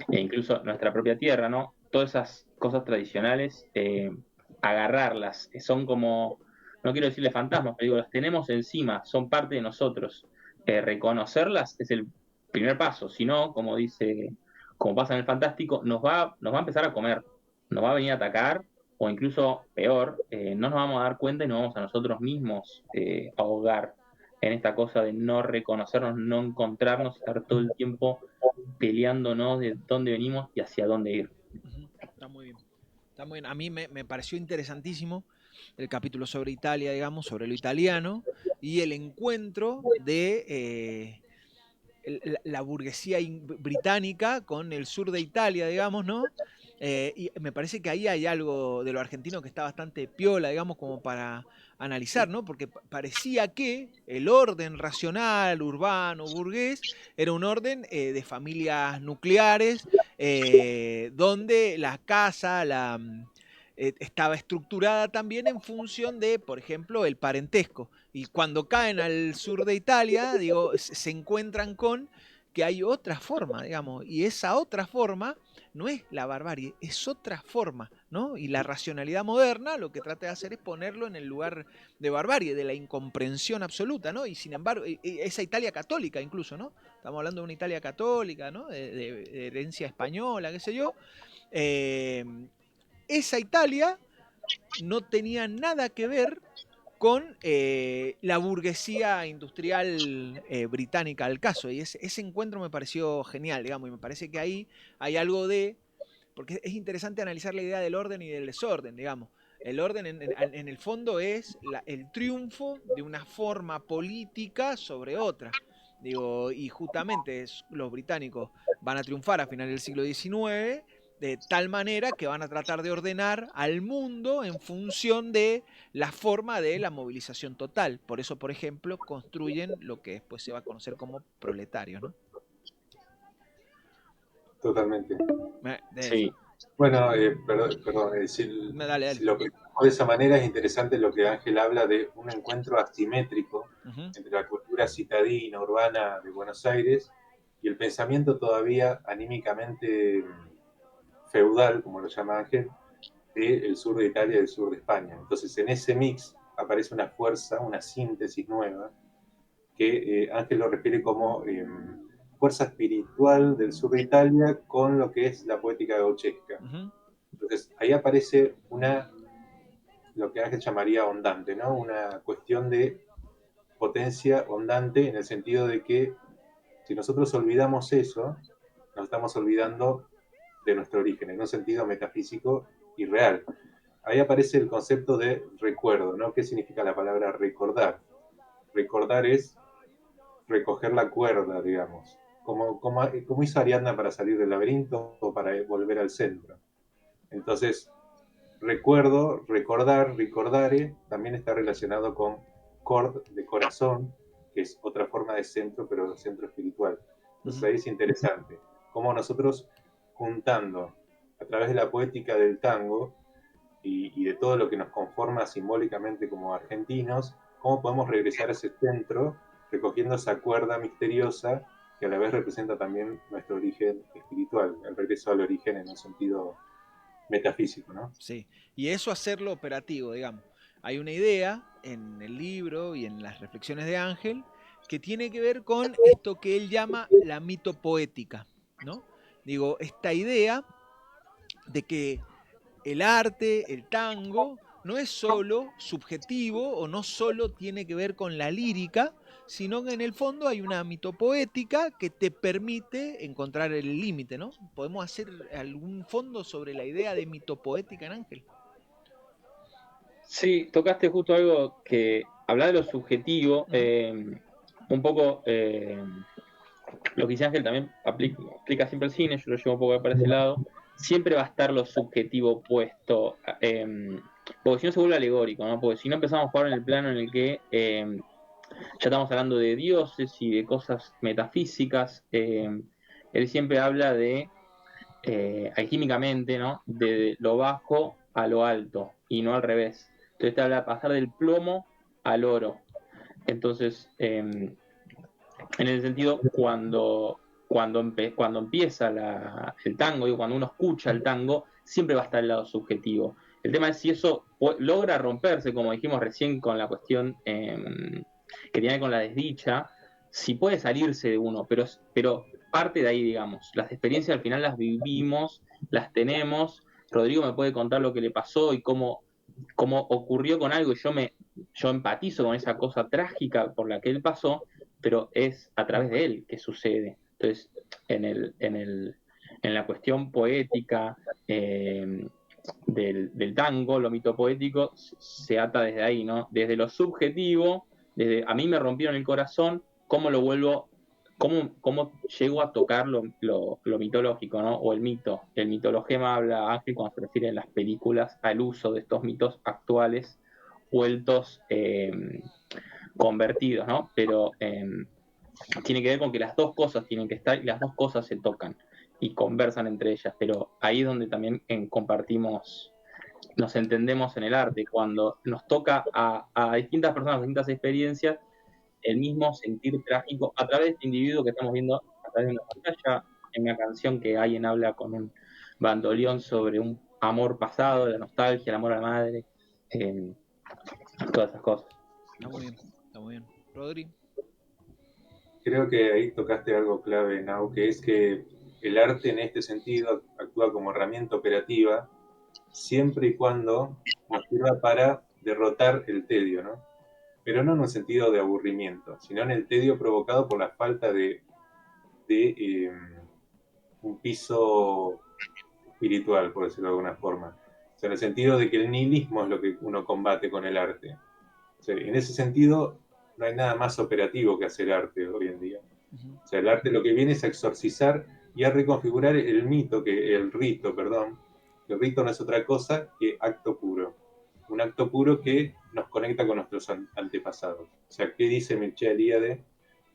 incluso nuestra propia tierra, ¿no? Todas esas cosas tradicionales, agarrarlas, son como, no quiero decirle fantasmas, pero digo, las tenemos encima, son parte de nosotros. Reconocerlas es el primer paso, si no, como pasa en el Fantástico, nos va a empezar a comer, nos va a venir a atacar, o incluso peor, no nos vamos a dar cuenta y nos vamos a nosotros mismos ahogar en esta cosa de no reconocernos, no encontrarnos, estar todo el tiempo peleándonos de dónde venimos y hacia dónde ir. Ujú. Está muy bien. Está muy bien. A mí me pareció interesantísimo el capítulo sobre Italia, digamos, sobre lo italiano y el encuentro de la burguesía británica con el sur de Italia, digamos, ¿no? Y me parece que ahí hay algo de lo argentino que está bastante piola, digamos, como para analizar, ¿no? Porque parecía que el orden racional, urbano, burgués, era un orden de familias nucleares, donde la casa, estaba estructurada también en función de, por ejemplo, el parentesco. Y cuando caen al sur de Italia, digo, se encuentran con que hay otra forma, digamos, y esa otra forma no es la barbarie, es otra forma, ¿no? Y la racionalidad moderna lo que trata de hacer es ponerlo en el lugar de barbarie, de la incomprensión absoluta, ¿no? Y sin embargo, esa Italia católica incluso, ¿no? Estamos hablando de una Italia católica, ¿no? De herencia española, qué sé yo. Esa Italia no tenía nada que ver con la burguesía industrial británica al caso. Y ese encuentro me pareció genial, digamos, y me parece que ahí hay algo de... Porque es interesante analizar la idea del orden y del desorden, digamos. El orden en el fondo es el triunfo de una forma política sobre otra. Digo, y justamente los británicos van a triunfar a finales del siglo XIX de tal manera que van a tratar de ordenar al mundo en función de la forma de la movilización total. Por eso, por ejemplo, construyen lo que después se va a conocer como proletarios, ¿no? Totalmente. Sí. Bueno, perdón, Dale. si lo pensamos de esa manera es interesante lo que Ángel habla de un encuentro asimétrico entre la cultura citadina, urbana de Buenos Aires y el pensamiento todavía anímicamente feudal, como lo llama Ángel, del sur de Italia y del sur de España. Entonces, en ese mix aparece una fuerza, una síntesis nueva, que Ángel lo refiere como fuerza espiritual del sur de Italia con lo que es la poética gauchesca. Entonces, ahí aparece lo que Ángel llamaría ondante, ¿no? Una cuestión de potencia ondante en el sentido de que si nosotros olvidamos eso, nos estamos olvidando de nuestro origen, en un sentido metafísico y real. Ahí aparece el concepto de recuerdo, ¿no? ¿Qué significa la palabra recordar? Recordar es recoger la cuerda, digamos. Como hizo Ariadna para salir del laberinto o para volver al centro. Entonces, recuerdo, recordar, recordare, también está relacionado con cord, de corazón, que es otra forma de centro, pero centro espiritual. Entonces ahí es interesante cómo nosotros, juntando a través de la poética del tango y de todo lo que nos conforma simbólicamente como argentinos, cómo podemos regresar a ese centro recogiendo esa cuerda misteriosa que a la vez representa también nuestro origen espiritual, el regreso al origen en un sentido metafísico, ¿no? Sí, y eso hacerlo operativo, digamos. Hay una idea en el libro y en las reflexiones de Ángel que tiene que ver con esto que él llama la mitopoética, ¿no? Digo, esta idea de que el arte, el tango, no es solo subjetivo o no solo tiene que ver con la lírica, sino que en el fondo hay una mitopoética que te permite encontrar el límite, ¿no? ¿Podemos hacer algún fondo sobre la idea de mitopoética en Ángel? Sí, tocaste justo algo que habla de lo subjetivo, un poco lo que dice Ángel también aplica siempre el cine, yo lo llevo un poco para ese lado, siempre va a estar lo subjetivo puesto, porque si no se vuelve alegórico, ¿no? Porque si no empezamos a jugar en el plano en el que ya estamos hablando de dioses y de cosas metafísicas, él siempre habla de alquímicamente, ¿no? De lo bajo a lo alto y no al revés. Entonces te habla de pasar del plomo al oro. Entonces, en ese sentido, cuando empieza el tango y cuando uno escucha el tango, siempre va a estar el lado subjetivo. El tema es si eso logra romperse, como dijimos recién con la cuestión que tiene con la desdicha, si puede salirse de uno, pero parte de ahí, digamos. Las experiencias al final las vivimos, las tenemos. Rodrigo me puede contar lo que le pasó y cómo ocurrió con algo y yo empatizo con esa cosa trágica por la que él pasó, pero es a través de él que sucede. Entonces, en la cuestión poética del tango, lo mitopoético se ata desde ahí, ¿no? Desde lo subjetivo, desde a mí me rompieron el corazón, cómo lo vuelvo, cómo llego a tocar lo mitológico, ¿no? O el mito. El mitologema habla Ángel cuando se refiere en las películas al uso de estos mitos actuales vueltos convertidos, ¿no? Pero tiene que ver con que las dos cosas tienen que estar y las dos cosas se tocan y conversan entre ellas, pero ahí es donde también compartimos, nos entendemos en el arte, cuando nos toca a distintas personas, distintas experiencias, el mismo sentir trágico a través de este individuo que estamos viendo a través de una pantalla, en una canción que alguien habla con un bandoleón sobre un amor pasado, la nostalgia, el amor a la madre, todas esas cosas. Está muy bien, está muy bien. Rodri. Creo que ahí tocaste algo clave, Nau, que es que el arte en este sentido actúa como herramienta operativa siempre y cuando nos sirva para derrotar el tedio, ¿no? Pero no en un sentido de aburrimiento, sino en el tedio provocado por la falta de un piso espiritual, por decirlo de alguna forma. O sea, en el sentido de que el nihilismo es lo que uno combate con el arte. O sea, en ese sentido, no hay nada más operativo que hacer arte hoy en día. O sea, el arte lo que viene es a exorcizar y a reconfigurar el rito, perdón. El rito no es otra cosa que acto puro. Un acto puro que nos conecta con nuestros antepasados. O sea, ¿qué dice Mircea Eliade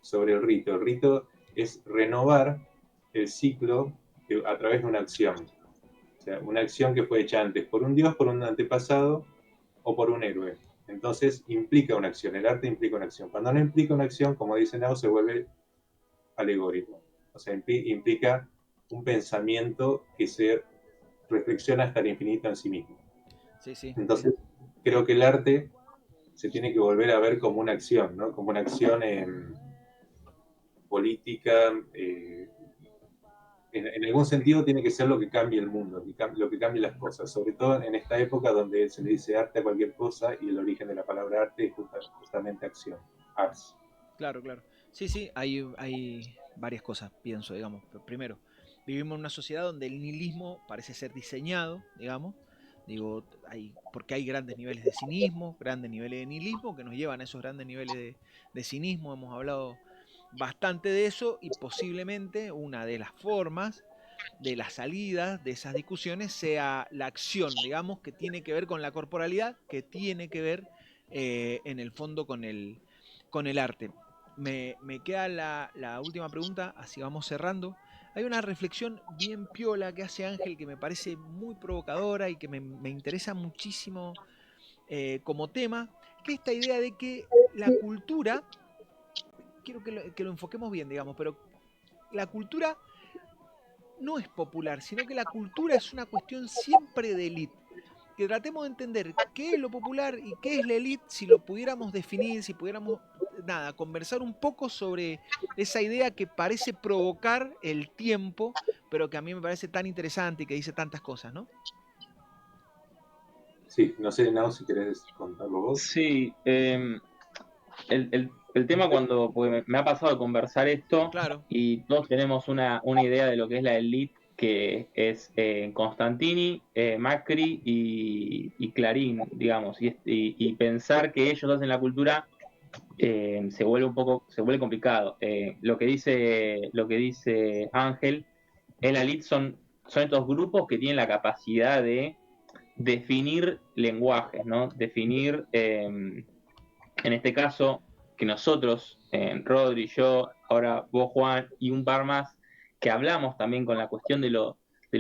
sobre el rito? El rito es renovar el ciclo a través de una acción. O sea, una acción que fue hecha antes por un dios, por un antepasado o por un héroe. Entonces implica una acción, el arte implica una acción. Cuando no implica una acción, como dice Nao, se vuelve alegórico. O sea, implica un pensamiento que se reflexiona hasta el infinito en sí mismo. Sí, sí. Entonces, creo que el arte se tiene que volver a ver como una acción, ¿no? Como una acción política, en algún sentido tiene que ser lo que cambie el mundo, lo que cambie las cosas, sobre todo en esta época donde se le dice arte a cualquier cosa y el origen de la palabra arte es justamente acción, arts. Claro, claro. Sí, sí, hay varias cosas, pienso, digamos. Primero, vivimos en una sociedad donde el nihilismo parece ser diseñado, digamos. Digo, porque hay grandes niveles de cinismo, grandes niveles de nihilismo que nos llevan a esos grandes niveles de cinismo. Hemos hablado bastante de eso y posiblemente una de las formas de las salidas de esas discusiones sea la acción, digamos, que tiene que ver con la corporalidad, que tiene que ver en el fondo con el arte. Me queda la última pregunta, así vamos cerrando. Hay una reflexión bien piola que hace Ángel que me parece muy provocadora y que me interesa muchísimo como tema, que es esta idea de que la cultura, quiero que lo enfoquemos bien, digamos, pero la cultura no es popular, sino que la cultura es una cuestión siempre de élite. Que tratemos de entender qué es lo popular y qué es la élite, si lo pudiéramos definir, si pudiéramos, nada, conversar un poco sobre esa idea que parece provocar el tiempo, pero que a mí me parece tan interesante y que dice tantas cosas, ¿no? Sí, no sé, Nao, si querés contarlo vos. Sí, el tema porque me ha pasado de conversar esto Claro. y todos tenemos una idea de lo que es la elite, que es Constantini, Macri y Clarín, digamos, y pensar que ellos hacen la cultura se vuelve complicado. Lo que dice Ángel, la elite son estos grupos que tienen la capacidad de definir lenguajes, ¿no? Definir, en este caso, que nosotros, Rodri, yo, ahora vos, Juan, y un par más, que hablamos también con la cuestión de lo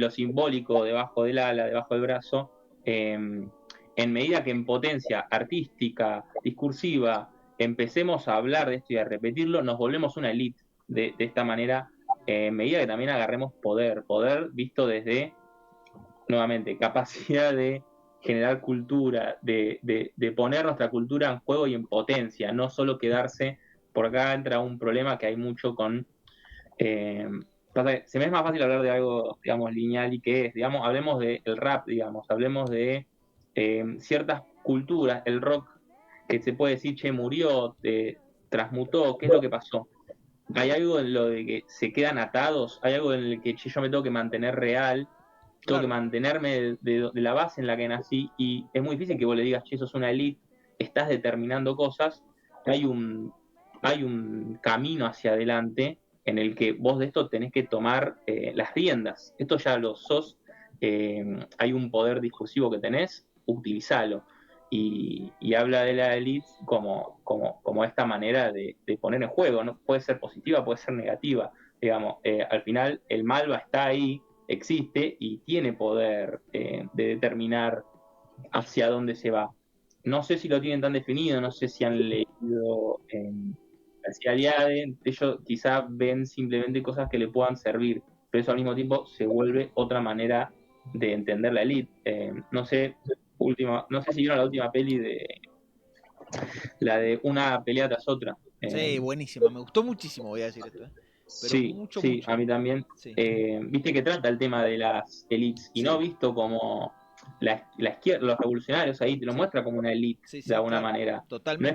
simbólico debajo del ala, debajo del brazo, en medida que en potencia artística, discursiva, empecemos a hablar de esto y a repetirlo, nos volvemos una elite de esta manera, en medida que también agarremos poder visto desde, nuevamente, capacidad de generar cultura, de poner nuestra cultura en juego y en potencia, no solo quedarse, por acá entra un problema que hay mucho con... se me es más fácil hablar de algo, digamos, lineal y que es, digamos, hablemos del rap, digamos, hablemos de ciertas culturas, el rock, que se puede decir, che, murió, transmutó, ¿qué es lo que pasó? Hay algo en lo de que se quedan atados, hay algo en el que che, yo me tengo que mantener real, tengo que Claro. mantenerme de la base en la que nací, y es muy difícil que vos le digas, che, sos una elite, estás determinando cosas, hay hay un camino hacia adelante en el que vos de esto tenés que tomar las riendas. Esto ya lo sos, hay un poder discursivo que tenés, utilizalo. Y habla de la elite como esta manera de poner en juego, ¿no? Puede ser positiva, puede ser negativa. Digamos, al final el Malva está ahí, existe y tiene poder de determinar hacia dónde se va. No sé si lo tienen tan definido, no sé si han leído potencialidades, ellos quizás ven simplemente cosas que le puedan servir, pero eso al mismo tiempo se vuelve otra manera de entender la elite. No sé si vieron la última peli la de una pelea tras otra. Sí, buenísima, me gustó muchísimo, voy a decir esto. Pero Sí, mucho. a mí también. Sí. Viste que trata el tema de las elites y no visto como la izquierda, los revolucionarios ahí te lo muestra como una elite de alguna manera. Totalmente.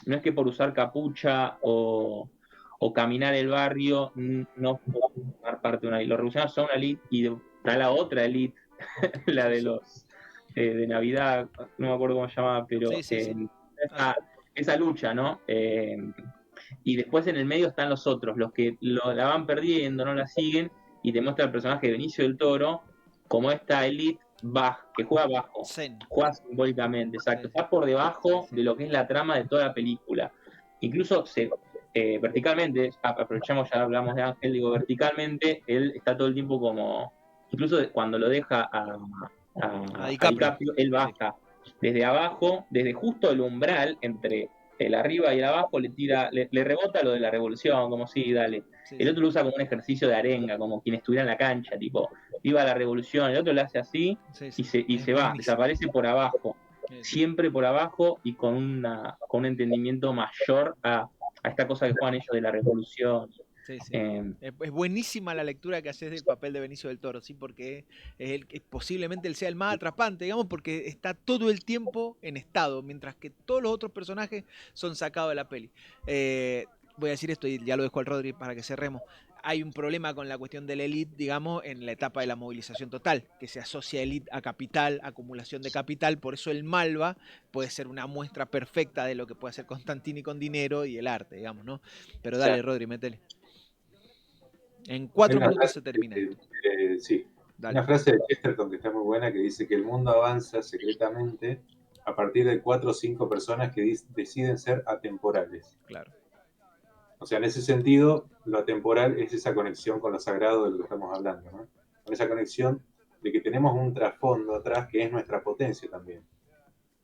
No es que por usar capucha o caminar el barrio no podamos formar parte de una elite. Los revolucionarios son una elite y está la otra elite, la de los de Navidad, no me acuerdo cómo se llamaba, pero esa lucha, ¿no? Y después en el medio están los otros, los que la van perdiendo, no la siguen, y te muestra el personaje de Benicio del Toro como esta elite que juega abajo, juega simbólicamente, exacto, está por debajo de lo que es la trama de toda la película. Incluso verticalmente, aprovechamos, ya hablamos de Ángel, digo, verticalmente, él está todo el tiempo como, incluso cuando lo deja a DiCaprio, él baja desde abajo, desde justo el umbral entre el arriba y el abajo, le rebota lo de la revolución, como sí, dale. El otro lo usa como un ejercicio de arenga, como quien estuviera en la cancha, tipo, viva la revolución. El otro lo hace así y se va, desaparece por abajo. Siempre por abajo y con un entendimiento mayor a esta cosa que juegan ellos de la revolución. Es buenísima la lectura que haces del papel de Benicio del Toro, sí, porque posiblemente él sea el más atrapante, digamos, porque está todo el tiempo en estado, mientras que todos los otros personajes son sacados de la peli. Voy a decir esto y ya lo dejo al Rodri para que cerremos. Hay un problema con la cuestión de la élite, digamos, en la etapa de la movilización total, que se asocia élite a capital, acumulación de capital, por eso el Malva puede ser una muestra perfecta de lo que puede hacer Constantini con dinero y el arte, digamos, ¿no? Pero dale, Rodri, métele. En 4 minutos se termina. Sí. Dale. Una frase de Chesterton que está muy buena que dice que el mundo avanza secretamente a partir de 4 o 5 personas que deciden ser atemporales. Claro. O sea, en ese sentido, lo atemporal es esa conexión con lo sagrado de lo que estamos hablando, ¿no? Con esa conexión de que tenemos un trasfondo atrás que es nuestra potencia también.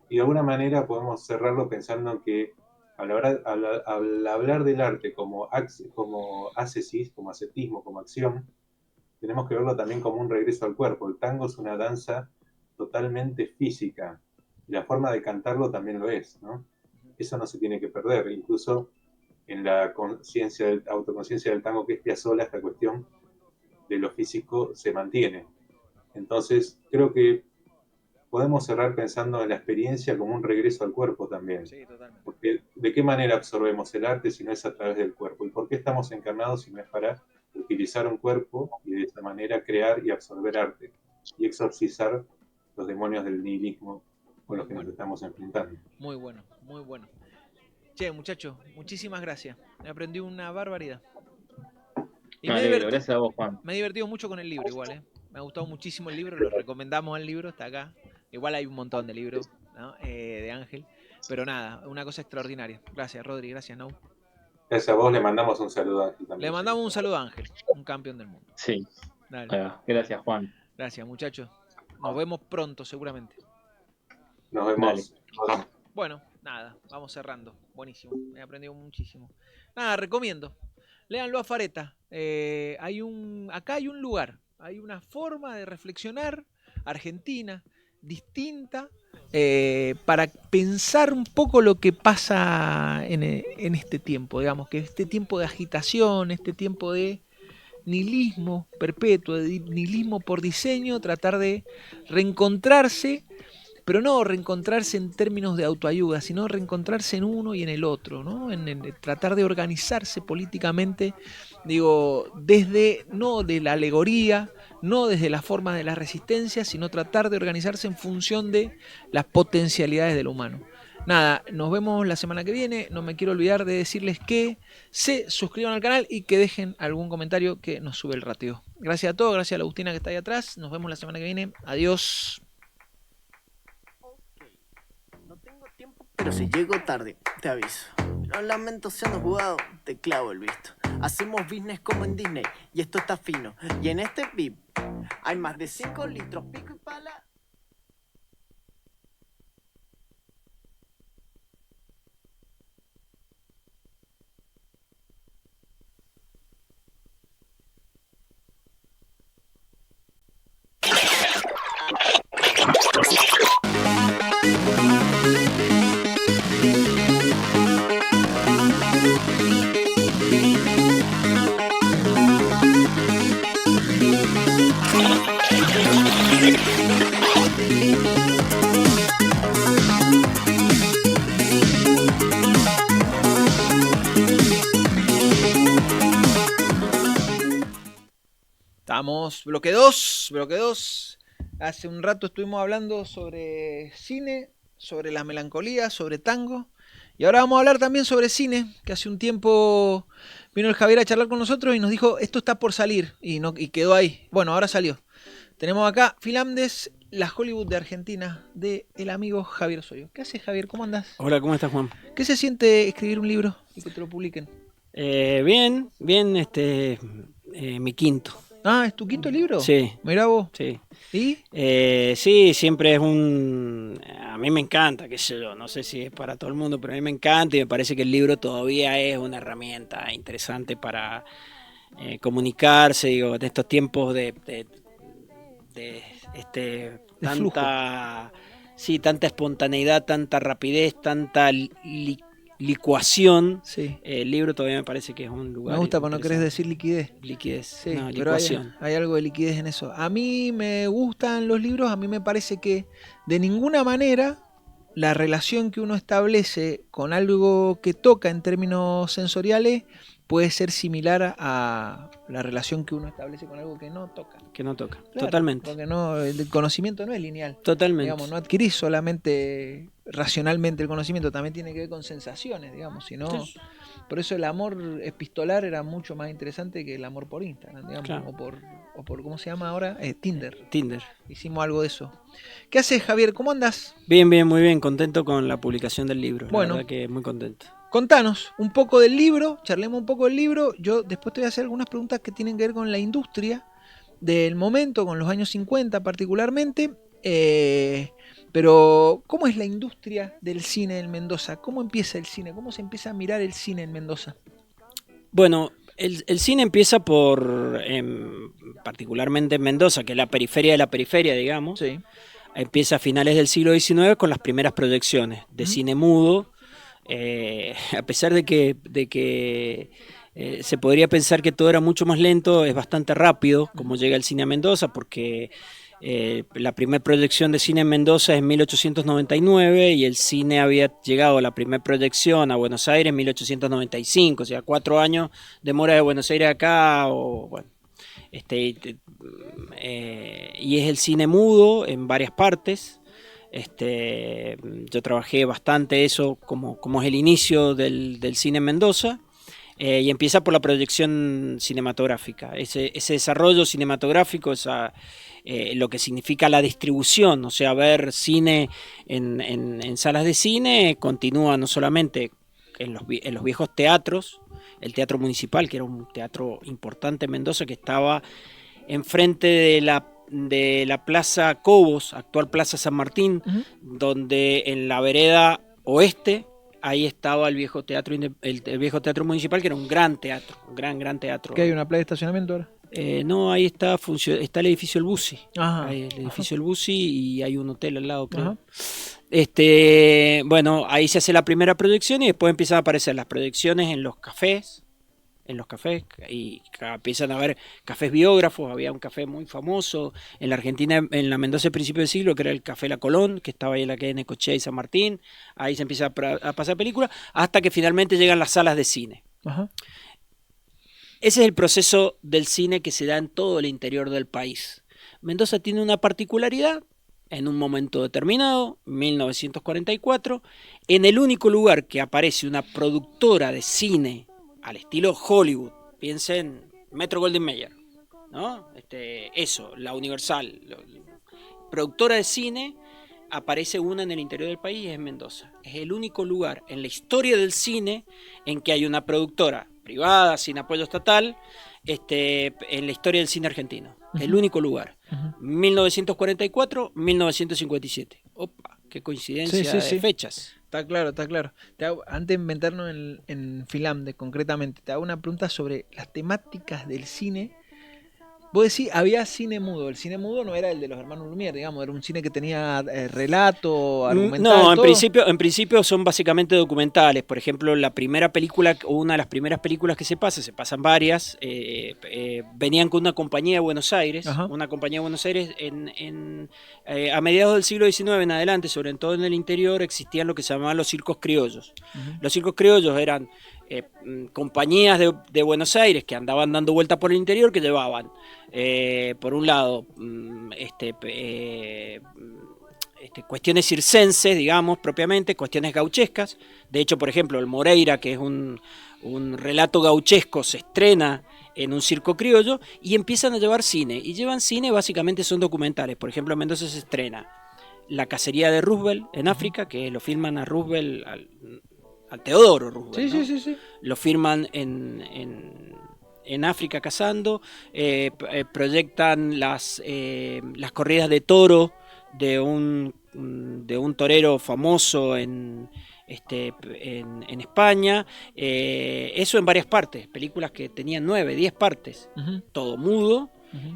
Y de alguna manera podemos cerrarlo pensando que al hablar del arte como ascesis, como ascetismo, como acción, tenemos que verlo también como un regreso al cuerpo. El tango es una danza totalmente física y la forma de cantarlo también lo es, ¿no? Eso no se tiene que perder. Incluso en la autoconciencia del tango que es Piazzolla, esta cuestión de lo físico se mantiene. Entonces, creo que podemos cerrar pensando en la experiencia como un regreso al cuerpo también. Sí, totalmente. Porque ¿de qué manera absorbemos el arte si no es a través del cuerpo? ¿Y por qué estamos encarnados si no es para utilizar un cuerpo y de esa manera crear y absorber arte y exorcizar los demonios del nihilismo con los que nos estamos enfrentando? Muy bueno, muy bueno. Che, muchachos, muchísimas gracias. Me aprendí una barbaridad. Y gracias a vos, Juan. Me he divertido mucho con el libro igual, ¿eh? Me ha gustado muchísimo el libro, lo recomendamos al libro, está acá. Igual hay un montón de libros, ¿no? De Ángel. Pero nada, una cosa extraordinaria. Gracias, Rodri, gracias, Nau. Gracias a vos, le mandamos un saludo a Ángel también. Le mandamos un saludo a Ángel, un campeón del mundo. Sí. Dale. Gracias, Juan. Gracias, muchachos. Nos vemos pronto, seguramente. Nos vemos. Dale. Bueno, nada, vamos cerrando. Buenísimo, he aprendido muchísimo. Nada, recomiendo. Léanlo a Fareta. Acá hay un lugar, hay una forma de reflexionar argentina, distinta, para pensar un poco lo que pasa en este tiempo, digamos, que este tiempo de agitación, este tiempo de nihilismo perpetuo, de nihilismo por diseño, tratar de reencontrarse, pero no reencontrarse en términos de autoayuda, sino reencontrarse en uno y en el otro, ¿no? En tratar de organizarse políticamente, digo, no de la alegoría, no desde la forma de la resistencia, sino tratar de organizarse en función de las potencialidades de lo humano. Nada, nos vemos la semana que viene. No me quiero olvidar de decirles que se suscriban al canal y que dejen algún comentario que nos sube el ratio. Gracias a todos, gracias a la Agustina que está ahí atrás. Nos vemos la semana que viene. Adiós. No tengo tiempo, pero si llego tarde, te aviso. Los lamentos siendo jugado, te clavo el visto. Hacemos business como en Disney y esto está fino. Y en este VIP hay más de 5 litros, pico y pala. Estamos, bloque 2. Hace un rato estuvimos hablando sobre cine, sobre la melancolía, sobre tango. Y ahora vamos a hablar también sobre cine, que hace un tiempo vino el Javier a charlar con nosotros y nos dijo, esto está por salir, y quedó ahí. Bueno, ahora salió. Tenemos acá Filamdes, la Hollywood de Argentina, de el amigo Javier Osoyo. ¿Qué haces, Javier? ¿Cómo andás? Hola, ¿cómo estás, Juan? ¿Qué se siente escribir un libro y que te lo publiquen? Bien, mi quinto. Ah, ¿es tu quinto libro? Sí. Mirá vos. Sí. ¿Y? Sí, siempre es a mí me encanta, qué sé yo, no sé si es para todo el mundo, pero a mí me encanta y me parece que el libro todavía es una herramienta interesante para comunicarse, digo, en estos tiempos de tanta espontaneidad, tanta rapidez, tanta licuación. Sí. El libro todavía me parece que es un lugar. Me gusta, pero no querés decir liquidez. Liquidez, Sí, no, pero licuación. hay algo de liquidez en eso. A mí me gustan los libros, a mí me parece que de ninguna manera la relación que uno establece con algo que toca en términos sensoriales puede ser similar a la relación que uno establece con algo que no toca. Que no toca, Claro, totalmente. Porque no, el conocimiento no es lineal. Totalmente. Digamos, no adquirís solamente racionalmente el conocimiento, también tiene que ver con sensaciones, digamos, si no... Sí. Por eso el amor epistolar era mucho más interesante que el amor por Instagram, digamos, Claro. o por ¿cómo se llama ahora? Tinder. Tinder. Hicimos algo de eso. ¿Qué haces, Javier? ¿Cómo andás? Bien, muy bien, contento con la publicación del libro. Bueno. La verdad que muy contento. Contanos un poco del libro, charlemos un poco del libro. Yo después te voy a hacer algunas preguntas que tienen que ver con la industria del momento, con los años 50 particularmente. Pero, ¿cómo es la industria del cine en Mendoza? ¿Cómo empieza el cine? ¿Cómo se empieza a mirar el cine en Mendoza? Bueno, el cine empieza particularmente en Mendoza, que es la periferia de la periferia, digamos. Sí. Empieza a finales del siglo XIX con las primeras proyecciones de cine mudo. A pesar de que se podría pensar que todo era mucho más lento, es bastante rápido como llega el cine a Mendoza, porque la primera proyección de cine en Mendoza es en 1899 y el cine había llegado a la primera proyección a Buenos Aires en 1895, o sea, 4 años demora de Buenos Aires acá, y es el cine mudo en varias partes. Yo trabajé bastante eso como es el inicio del cine en Mendoza, y empieza por la proyección cinematográfica, ese desarrollo cinematográfico, lo que significa la distribución, o sea, ver cine en salas de cine continúa no solamente en los viejos teatros, el Teatro Municipal, que era un teatro importante en Mendoza, que estaba enfrente de la Plaza Cobos, actual Plaza San Martín, donde en la vereda oeste, ahí estaba el viejo teatro municipal, que era un gran teatro, un gran teatro. ¿Qué hay, una playa de estacionamiento ahora? No, ahí está el edificio El Busi. Ajá. El edificio El Busi, y hay un hotel al lado, creo. Ajá. Bueno, ahí se hace la primera proyección y después empiezan a aparecer las proyecciones en los cafés, y empiezan a haber cafés biógrafos. Había un café muy famoso en la Argentina, en la Mendoza de principio del siglo, que era el Café La Colón, que estaba ahí en la calle Necochea y San Martín. Ahí se empieza a pasar películas hasta que finalmente llegan las salas de cine. Ajá. Ese es el proceso del cine que se da en todo el interior del país. Mendoza tiene una particularidad. En un momento determinado, 1944, en el único lugar que aparece una productora de cine al estilo Hollywood, piensen Metro Goldwyn Mayer, ¿no? La Universal, productora de cine, aparece una en el interior del país y es en Mendoza. Es el único lugar en la historia del cine en que hay una productora privada, sin apoyo estatal, en la historia del cine argentino. El único lugar. 1944, 1957. Opa, qué coincidencia de fechas. Está claro. Antes de meternos en Filamdes concretamente, te hago una pregunta sobre las temáticas del cine. Vos decís, había cine mudo. El cine mudo no era el de los hermanos Lumière, digamos, era un cine que tenía relato, argumental. No, todo. en principio son básicamente documentales. Por ejemplo, la primera película, o una de las primeras películas que se pasan varias, venían con una compañía de Buenos Aires. Ajá. Una compañía de Buenos Aires a mediados del siglo XIX en adelante, sobre todo en el interior, existían lo que se llamaban los circos criollos. Los circos criollos eran compañías de Buenos Aires que andaban dando vueltas por el interior que llevaban, por un lado, cuestiones circenses, digamos, propiamente, cuestiones gauchescas. De hecho, por ejemplo, el Moreira, que es un relato gauchesco, se estrena en un circo criollo y empiezan a llevar cine. Y llevan cine, básicamente son documentales. Por ejemplo, en Mendoza se estrena La cacería de Roosevelt en África, que lo filman a Roosevelt, al Teodoro Roosevelt, Sí, ¿no? sí, sí, sí. Lo firman en África cazando, proyectan las corridas de toro de un torero famoso en España, eso en varias partes, películas que tenían 9, 10 partes, todo mudo.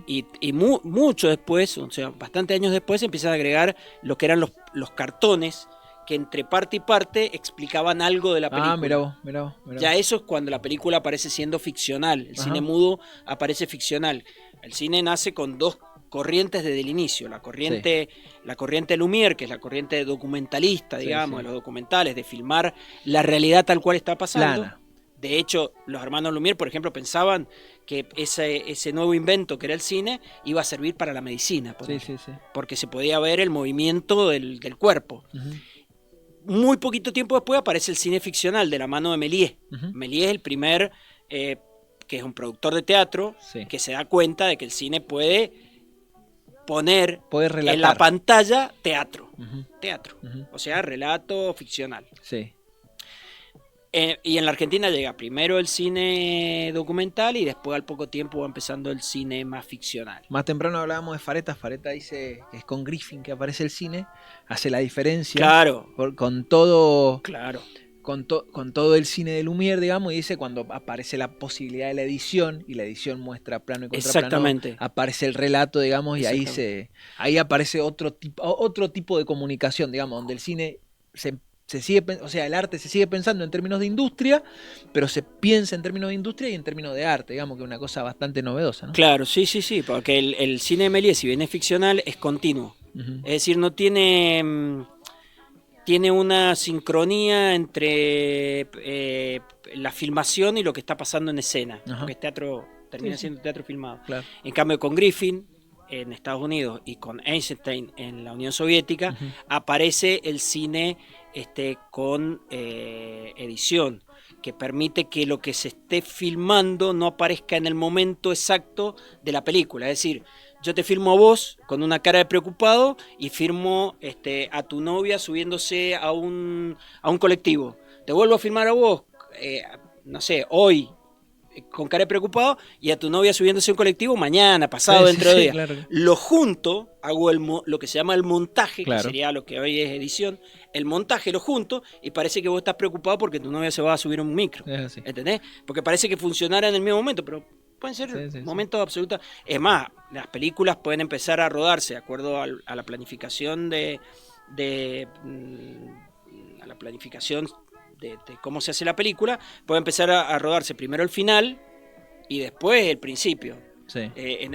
Y mucho después, o sea, bastantes años después, empiezan a agregar lo que eran los cartones que entre parte y parte explicaban algo de la película. Mirá vos. Ya eso es cuando la película aparece siendo ficcional. El cine mudo aparece ficcional. El cine nace con dos corrientes desde el inicio. La corriente Lumière, que es la corriente documentalista, digamos, de los documentales, de filmar la realidad tal cual está pasando. Plana. De hecho, los hermanos Lumière, por ejemplo, pensaban que ese nuevo invento que era el cine iba a servir para la medicina. Porque se podía ver el movimiento del cuerpo. Muy poquito tiempo después aparece el cine ficcional de la mano de Méliès. Méliès es el primer, que es un productor de teatro, que se da cuenta de que el cine puede poner en la pantalla teatro. O sea, relato ficcional. Sí. Y en la Argentina llega primero el cine documental y después al poco tiempo va empezando el cine más ficcional. Más temprano hablábamos de Fareta. Fareta dice que es con Griffin que aparece el cine, hace la diferencia. Claro. Con todo. Claro. Con todo el cine de Lumière, digamos, y dice cuando aparece la posibilidad de la edición, y la edición muestra plano y contraplano. Exactamente. Aparece el relato, digamos, y ahí aparece otro tipo de comunicación, digamos, donde el cine se sigue, o sea, el arte se sigue pensando en términos de industria, pero se piensa en términos de industria y en términos de arte, digamos, que es una cosa bastante novedosa, ¿no? Claro, sí, porque el cine de Méliès, si bien es ficcional, es continuo. Es decir, no tiene una sincronía entre la filmación y lo que está pasando en escena, porque es teatro, termina siendo teatro filmado. Claro. En cambio, con Griffin en Estados Unidos y con Eisenstein en la Unión Soviética, aparece el cine con edición, que permite que lo que se esté filmando no aparezca en el momento exacto de la película. Es decir, yo te filmo a vos con una cara de preocupado y filmo a tu novia subiéndose a un colectivo. Te vuelvo a filmar a vos, no sé, hoy, con cara de preocupado, y a tu novia subiéndose a un colectivo mañana, pasado, dentro de días. Claro. Lo junto, hago lo que se llama el montaje, que sería lo que hoy es edición. El montaje lo junto y parece que vos estás preocupado porque tu novia se va a subir a un micro. ¿Entendés? Porque parece que funcionara en el mismo momento, pero pueden ser momentos absolutos. Es más, las películas pueden empezar a rodarse de acuerdo a la planificación de cómo se hace la película. Puede empezar a rodarse primero el final y después el principio. En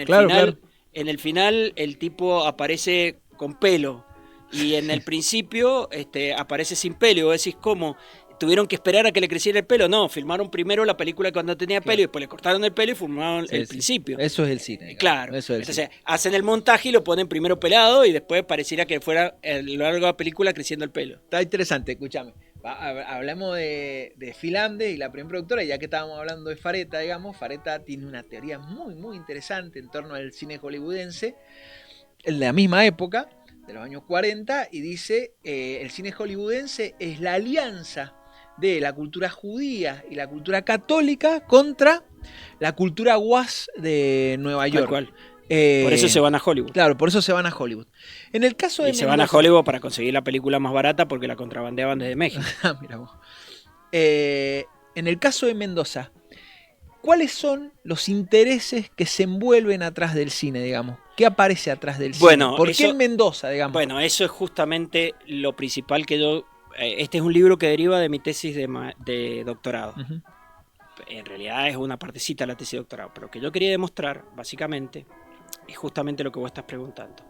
el final el tipo aparece con pelo y en el principio aparece sin pelo. Y vos decís, ¿cómo? ¿Tuvieron que esperar a que le creciera el pelo? No, filmaron primero la película cuando tenía pelo y después le cortaron el pelo y filmaron el principio. Eso es el cine. Digamos. Claro. Eso es Entonces hacen el montaje y lo ponen primero pelado y después pareciera que fuera a lo largo de la película creciendo el pelo. Está interesante, escúchame. Hablamos de Phil Andes y la primera productora, y ya que estábamos hablando de Fareta, digamos, Fareta tiene una teoría muy, muy interesante en torno al cine hollywoodense, en la misma época, de los años 40, y dice, el cine hollywoodense es la alianza de la cultura judía y la cultura católica contra la cultura guas de Nueva York. Tal cual. Por eso se van a Hollywood. Claro, por eso se van a Hollywood. En el caso de se van a Hollywood para conseguir la película más barata porque la contrabandeaban desde México. Mira vos. En el caso de Mendoza, ¿cuáles son los intereses que se envuelven atrás del cine, digamos? ¿Qué aparece atrás del cine? ¿Por qué en Mendoza, digamos? Bueno, eso es justamente lo principal que yo... Este es un libro que deriva de mi tesis de doctorado. En realidad es una partecita de la tesis de doctorado, pero que yo quería demostrar, básicamente, es justamente lo que vos estás preguntando.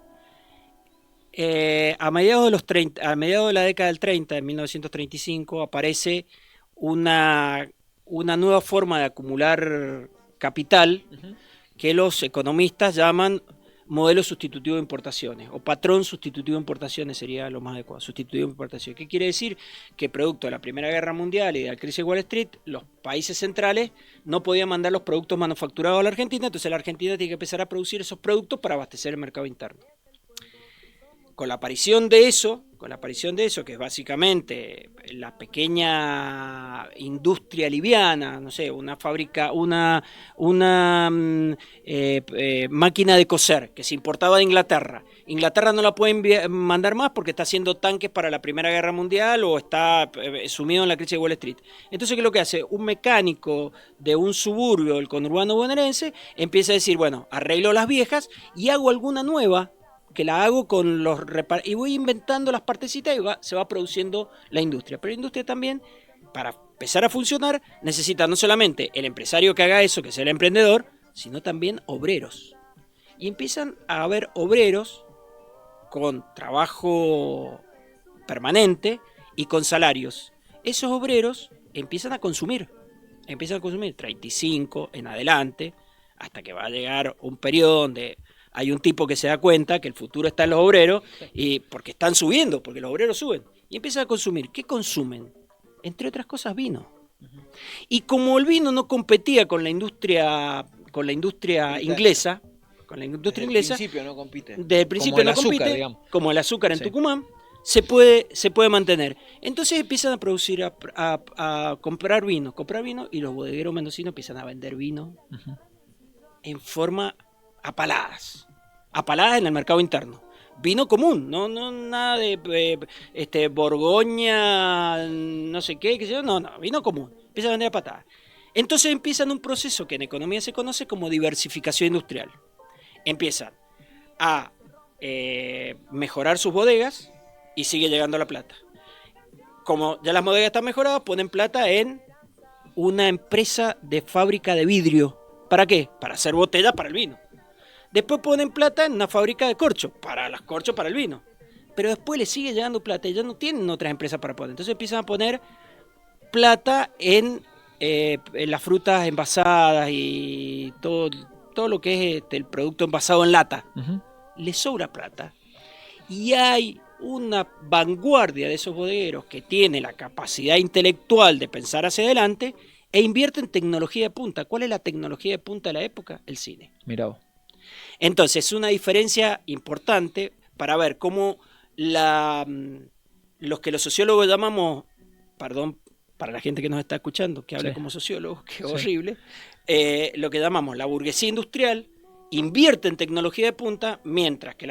A mediados de la década del 30, en 1935, aparece una una nueva forma de acumular capital que los economistas llaman modelo sustitutivo de importaciones o patrón sustitutivo de importaciones sería lo más adecuado, sustitutivo de importaciones. ¿Qué quiere decir? Que producto de la Primera Guerra Mundial y de la crisis de Wall Street, los países centrales no podían mandar los productos manufacturados a la Argentina, entonces la Argentina tiene que empezar a producir esos productos para abastecer el mercado interno. Con la aparición de eso, que es básicamente la pequeña industria liviana, no sé, una fábrica, una máquina de coser que se importaba de Inglaterra. Inglaterra no la puede mandar más porque está haciendo tanques para la Primera Guerra Mundial o está sumido en la crisis de Wall Street. Entonces, ¿qué es lo que hace? Un mecánico de un suburbio del conurbano bonaerense empieza a decir, bueno, arreglo las viejas y hago alguna nueva que la hago con los y voy inventando las partecitas y se va produciendo la industria. Pero la industria también, para empezar a funcionar, necesita no solamente el empresario que haga eso, que sea el emprendedor, sino también obreros. Y empiezan a haber obreros con trabajo permanente y con salarios. Esos obreros empiezan a consumir 35 en adelante, hasta que va a llegar un periodo donde hay un tipo que se da cuenta que el futuro está en los obreros, y porque están subiendo, porque los obreros suben, y empiezan a consumir. ¿Qué consumen? Entre otras cosas, vino. Y como el vino no competía con la industria inglesa, desde el principio no compite. Desde el principio no compite, digamos. Como el azúcar en Tucumán, se puede mantener. Entonces empiezan a producir, a comprar vino, y los bodegueros mendocinos empiezan a vender vino en forma a paladas en el mercado interno. Vino común, no nada de Borgoña, no sé qué sé yo, no, vino común. Empieza a vender a patadas. Entonces empiezan un proceso que en economía se conoce como diversificación industrial. Empiezan a mejorar sus bodegas y sigue llegando la plata. Como ya las bodegas están mejoradas, ponen plata en una empresa de fábrica de vidrio. ¿Para qué? Para hacer botellas para el vino. Después ponen plata en una fábrica de corcho, para las corchos para el vino. Pero después les sigue llegando plata y ya no tienen otras empresas para poner. Entonces empiezan a poner plata en las frutas envasadas y todo lo que es el producto envasado en lata. Les sobra plata. Y hay una vanguardia de esos bodegueros que tiene la capacidad intelectual de pensar hacia adelante e invierte en tecnología de punta. ¿Cuál es la tecnología de punta de la época? El cine. Mirá vos. Entonces, es una diferencia importante para ver cómo los que los sociólogos llamamos, perdón para la gente que nos está escuchando, que habla como sociólogos, que es horrible, lo que llamamos la burguesía industrial, invierte en tecnología de punta, mientras que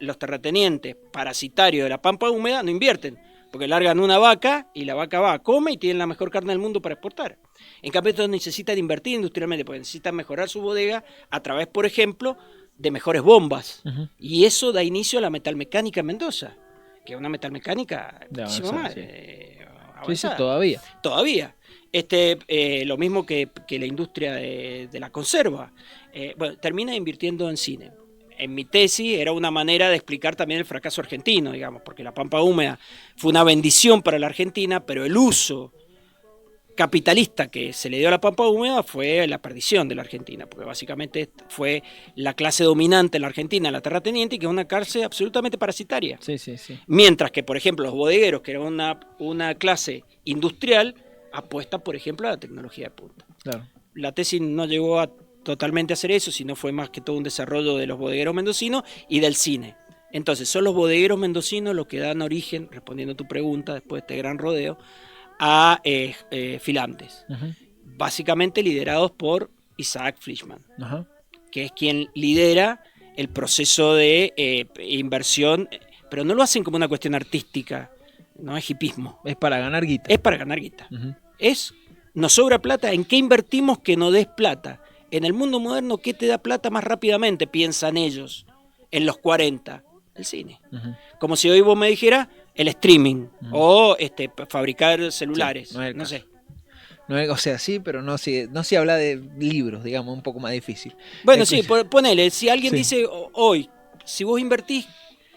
los terratenientes parasitarios de la pampa húmeda no invierten, porque largan una vaca y la vaca va, come y tienen la mejor carne del mundo para exportar. En cambio, estos necesitan invertir industrialmente, porque necesitan mejorar su bodega a través, por ejemplo, de mejores bombas. Y eso da inicio a la metalmecánica en Mendoza, que es una metalmecánica muchísimo más avanzada. Todavía. Lo mismo que la industria de la conserva. Termina invirtiendo en cine. En mi tesis era una manera de explicar también el fracaso argentino, digamos, porque la pampa húmeda fue una bendición para la Argentina, pero el uso capitalista que se le dio a la pampa húmeda fue la perdición de la Argentina, porque básicamente fue la clase dominante en la Argentina, la terrateniente, y que es una clase absolutamente parasitaria. Sí. Mientras que, por ejemplo, los bodegueros, que era una clase industrial, apuesta, por ejemplo, a la tecnología de punta. Claro. La tesis no llegó a totalmente hacer eso, sino fue más que todo un desarrollo de los bodegueros mendocinos y del cine. Entonces, son los bodegueros mendocinos los que dan origen, respondiendo a tu pregunta, después de este gran rodeo, a Filantes. Básicamente liderados por Isaac Fleischmann, que es quien lidera el proceso de inversión, pero no lo hacen como una cuestión artística, no es hipismo. Es para ganar guita. Nos sobra plata, ¿en qué invertimos que no des plata? En el mundo moderno, ¿qué te da plata más rápidamente? Piensan ellos, en los 40, el cine. Como si hoy vos me dijeras el streaming o fabricar celulares, no sé. No, o sea, sí, pero no se habla de libros, digamos, un poco más difícil. Bueno, sí, ponele, si alguien dice hoy, si vos invertís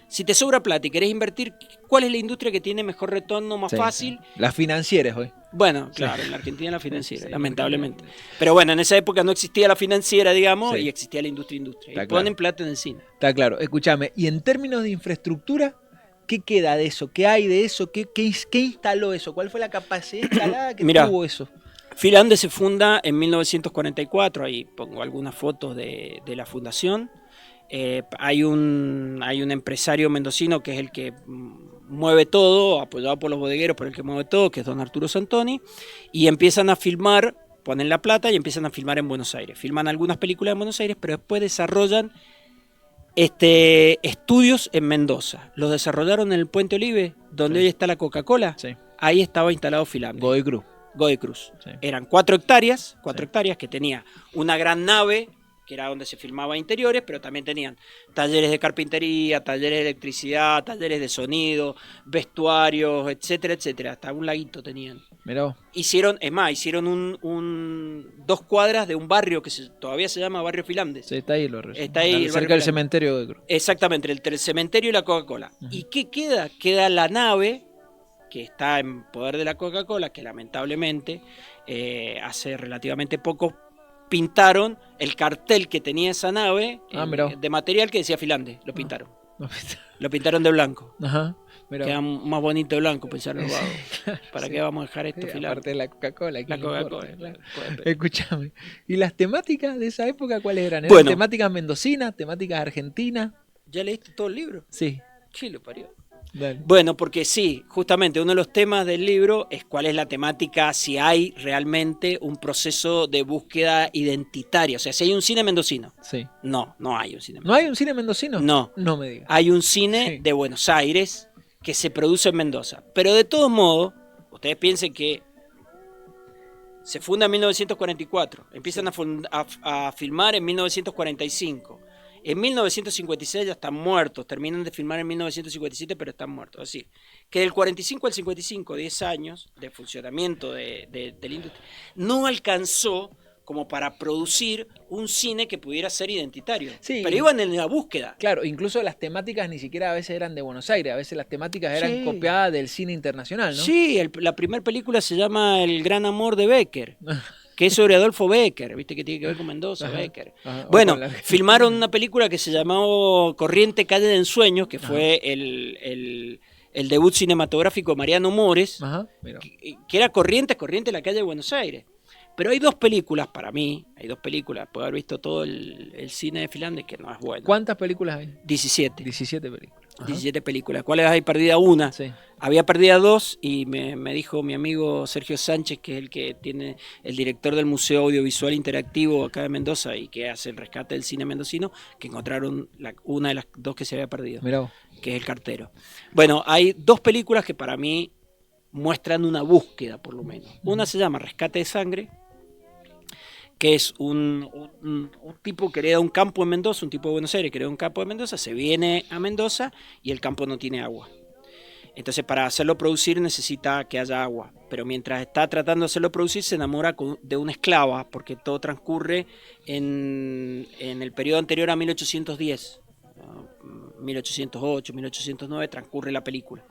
Si te sobra plata y querés invertir, ¿cuál es la industria que tiene mejor retorno, más fácil? Las financieras hoy. Bueno, claro, en la Argentina la financiera, Sí, lamentablemente. Pero bueno, en esa época no existía la financiera, digamos, Sí. y existía la industria. Está Y ponen claro. plata en el cine. Está claro. Escúchame, y en términos de infraestructura, ¿qué queda de eso? ¿Qué hay de eso? ¿Qué instaló eso? ¿Cuál fue la capacidad instalada que Mirá. tuvo eso? Finlandia se funda en 1944, ahí pongo algunas fotos de la fundación. Hay un empresario mendocino que es el que mueve todo, apoyado por los bodegueros, pero el que mueve todo, que es don Arturo Santoni, y empiezan a filmar, ponen la plata y empiezan a filmar en Buenos Aires. Filman algunas películas en Buenos Aires, pero después desarrollan estudios en Mendoza. Los desarrollaron en el Puente Olive, donde hoy está la Coca-Cola. Sí. Ahí estaba instalado Finlandia. Godoy Cruz. Godoy Cruz. Sí. Eran 4 hectáreas, Sí. hectáreas que tenía una gran nave, que era donde se filmaba interiores, pero también tenían talleres de carpintería, talleres de electricidad, talleres de sonido, vestuarios, etcétera, etcétera. Hasta un laguito tenían. Mirá vos. Hicieron 2 cuadras de un barrio que todavía se llama Barrio Finlandés. Sí, está ahí lo resumo. Está ahí el barrio cerca del Finlandés. cementerio de Cruz. Exactamente, entre el cementerio y la Coca-Cola. Ujú. ¿Y qué queda? Queda la nave que está en poder de la Coca-Cola, que lamentablemente hace relativamente poco pintaron el cartel que tenía esa nave mirá. de material que decía Finlandia. Lo pintaron. Lo pintaron de blanco. Ajá. Mirá Queda vos. más bonito de blanco, pensaron los vagos. Claro, ¿Para sí. qué vamos a dejar esto Sí, Finlandia? aparte de la Coca-Cola. ¿quién La le Coca-Cola. importa? Claro. Escúchame. ¿Y las temáticas de esa época cuáles eran? ¿Eran Bueno. temáticas mendocinas, temáticas argentinas? ¿Ya leíste todo el libro? Sí. ¿Qué lo parió? Dale. Bueno, porque sí, justamente uno de los temas del libro es cuál es la temática, si hay realmente un proceso de búsqueda identitaria. O sea, si hay un cine mendocino. Sí. No hay un cine ¿No hay un cine mendocino? No. No me digas. Hay un cine Sí. de Buenos Aires que se produce en Mendoza. Pero de todos modos, ustedes piensen que se funda en 1944, empiezan a filmar en 1945. En 1956 ya están muertos, terminan de filmar en 1957, pero están muertos. Es decir, que del 45 al 55, 10 años de funcionamiento de la industria, no alcanzó como para producir un cine que pudiera ser identitario. Sí. Pero iban en la búsqueda. Claro, incluso las temáticas ni siquiera a veces eran de Buenos Aires, a veces las temáticas eran Sí. copiadas del cine internacional, ¿no? Sí, la primera película se llama El gran amor de Becker, que es sobre Adolfo Becker, viste que tiene que ver con Mendoza, Ajá. Becker. Ajá, o Bueno, con la- filmaron una película que se llamó Corriente Calle de Ensueños, que fue el debut cinematográfico de Mariano Mores, Ajá, mira. que era Corriente la calle de Buenos Aires. Pero hay 2 películas para mí, puedo haber visto todo el cine de Finlandia, que no es bueno. ¿Cuántas películas hay? 17. 17 películas. Ajá. 17 películas, ¿cuáles hay perdida una? Sí. Había perdido 2 y me dijo mi amigo Sergio Sánchez, que es el que tiene el director del Museo Audiovisual Interactivo acá de Mendoza y que hace el rescate del cine mendocino, que encontraron una de las 2 que se había perdido, Mirá vos. que es El cartero. Bueno, hay 2 películas que para mí muestran una búsqueda, por lo menos. Una se llama Rescate de Sangre, que es un tipo que hereda un campo en Mendoza, un tipo de Buenos Aires que hereda un campo de Mendoza, se viene a Mendoza y el campo no tiene agua. Entonces, para hacerlo producir necesita que haya agua. Pero mientras está tratando de hacerlo producir, se enamora de una esclava, porque todo transcurre en el periodo anterior a 1810. 1808, 1809 transcurre la película.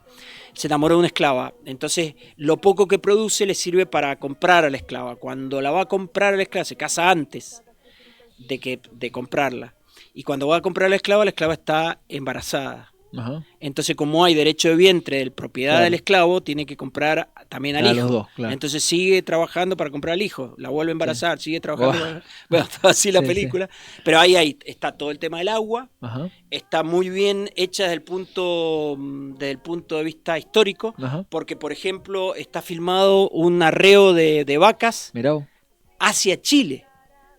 Se enamora de una esclava. Entonces, lo poco que produce le sirve para comprar a la esclava. Cuando la va a comprar a la esclava, se casa antes de comprarla. Y cuando va a comprar a la esclava está embarazada. Ajá. Entonces, como hay derecho de vientre de propiedad Claro. del esclavo, tiene que comprar también al A hijo. los dos, claro. Entonces sigue trabajando para comprar al hijo, la vuelve a embarazar, sigue trabajando. Buah. Bueno, todo así la Sí, película. Pero ahí está todo el tema del agua, Ajá. está muy bien hecha desde el punto de vista histórico, Ajá. porque, por ejemplo, está filmado un arreo de vacas Mirá vos. hacia Chile.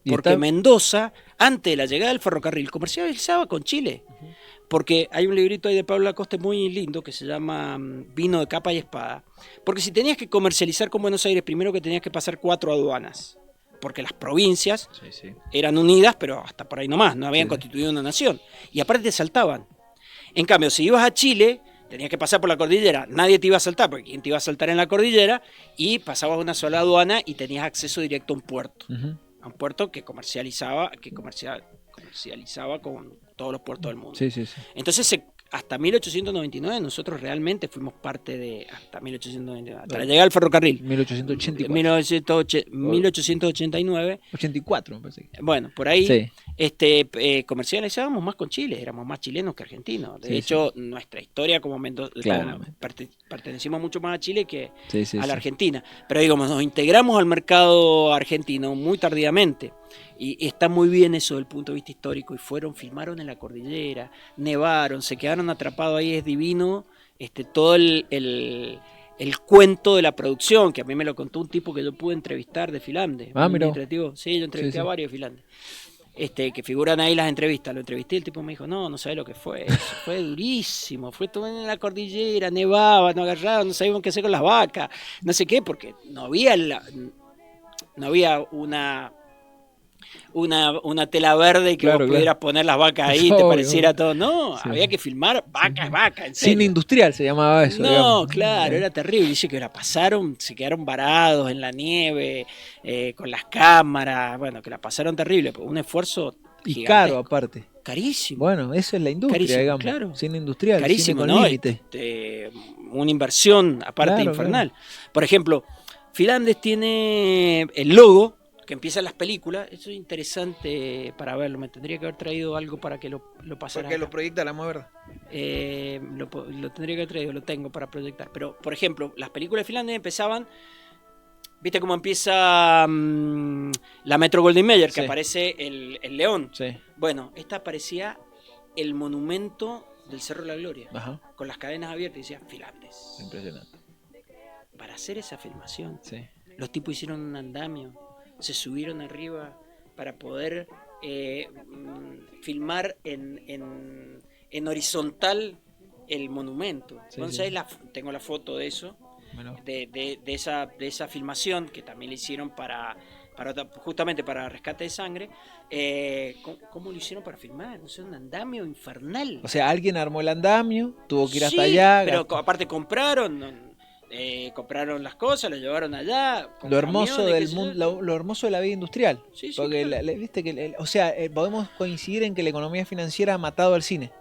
Y Porque está- Mendoza, antes de la llegada del ferrocarril, comercializaba con Chile. Porque hay un librito ahí de Pablo Acosta muy lindo que se llama Vino de capa y espada. Porque si tenías que comercializar con Buenos Aires, primero que tenías que pasar 4 aduanas. Porque las provincias Sí, sí. eran unidas, pero hasta por ahí nomás, no habían Sí. constituido una nación. Y aparte te saltaban. En cambio, si ibas a Chile, tenías que pasar por la cordillera. Nadie te iba a saltar, porque ¿quién te iba a saltar en la cordillera? Y pasabas una sola aduana y tenías acceso directo a un puerto. Ujú. A un puerto que comercializaba con todos los puertos del mundo. Sí, sí, sí. Entonces hasta 1899 nosotros realmente fuimos parte de, hasta 1899, hasta la llegada del ferrocarril. 1884. 1889. 84, me parece. Bueno, por ahí Sí. comercializábamos más con Chile, éramos más chilenos que argentinos. De Sí, hecho, nuestra historia como Mendoza, Claramente. pertenecimos mucho más a Chile que Sí, sí, a la sí. Argentina. Pero digamos, nos integramos al mercado argentino muy tardíamente. Y está muy bien eso desde el punto de vista histórico. Y filmaron en la cordillera, nevaron, se quedaron atrapados ahí, es divino. Todo el cuento de la producción, que a mí me lo contó un tipo que yo pude entrevistar de Finlandia. Ah, un mirá. administrativo. Sí, yo entrevisté Sí, sí. a varios de Finlandia. Que figuran ahí las entrevistas. Lo entrevisté y el tipo me dijo, no sabés lo que fue. Eso fue durísimo. Fue todo en la cordillera, nevaba, nos agarraban, no sabíamos qué hacer con las vacas. No sé qué, porque no había una tela verde que Claro, vos pudieras poner las vacas ahí y te Obvio, pareciera obvio. todo. No, Sí. había que filmar vaca, en Cine serio. industrial se llamaba eso. No, digamos. claro, era terrible. Dice que la pasaron, se quedaron varados en la nieve, con las cámaras, bueno, que la pasaron terrible, un esfuerzo Y gigantesco. caro aparte. Carísimo. Bueno, eso es la industria, Carísimo, digamos. claro. Cine industrial, Carísimo, cine con ¿no? límite. Una inversión aparte Claro, infernal. Por ejemplo, Finlandes tiene el logo que empieza en las películas. Eso es interesante para verlo. Me tendría que haber traído algo para que lo pasara. Porque acá. lo proyecta la verdad. Lo tendría que haber traído, lo tengo para proyectar. Pero, por ejemplo, las películas de Finlandia empezaban. ¿Viste cómo empieza la Metro Goldwyn Mayer? Que Sí. aparece el león. Sí. Bueno, esta aparecía el monumento del Cerro de la Gloria, Ajá. con las cadenas abiertas y decía Finlandes. Impresionante. Para hacer esa filmación, Sí. los tipos hicieron un andamio, se subieron arriba para poder filmar en horizontal el monumento. Sí, Entonces sí. tengo la foto de eso, Bueno, de esa filmación que también le hicieron justamente para rescate de sangre. ¿Cómo lo hicieron para filmar? No sé, un andamio infernal. o sea, alguien armó el andamio, tuvo que ir hasta Sí, allá. pero aparte compraron las cosas, lo llevaron allá. Con Lo hermoso camiones, qué del sé mundo, yo. lo hermoso de la vida industrial. Sí, sí, Porque claro. viste que, o sea, podemos coincidir en que la economía financiera ha matado al cine.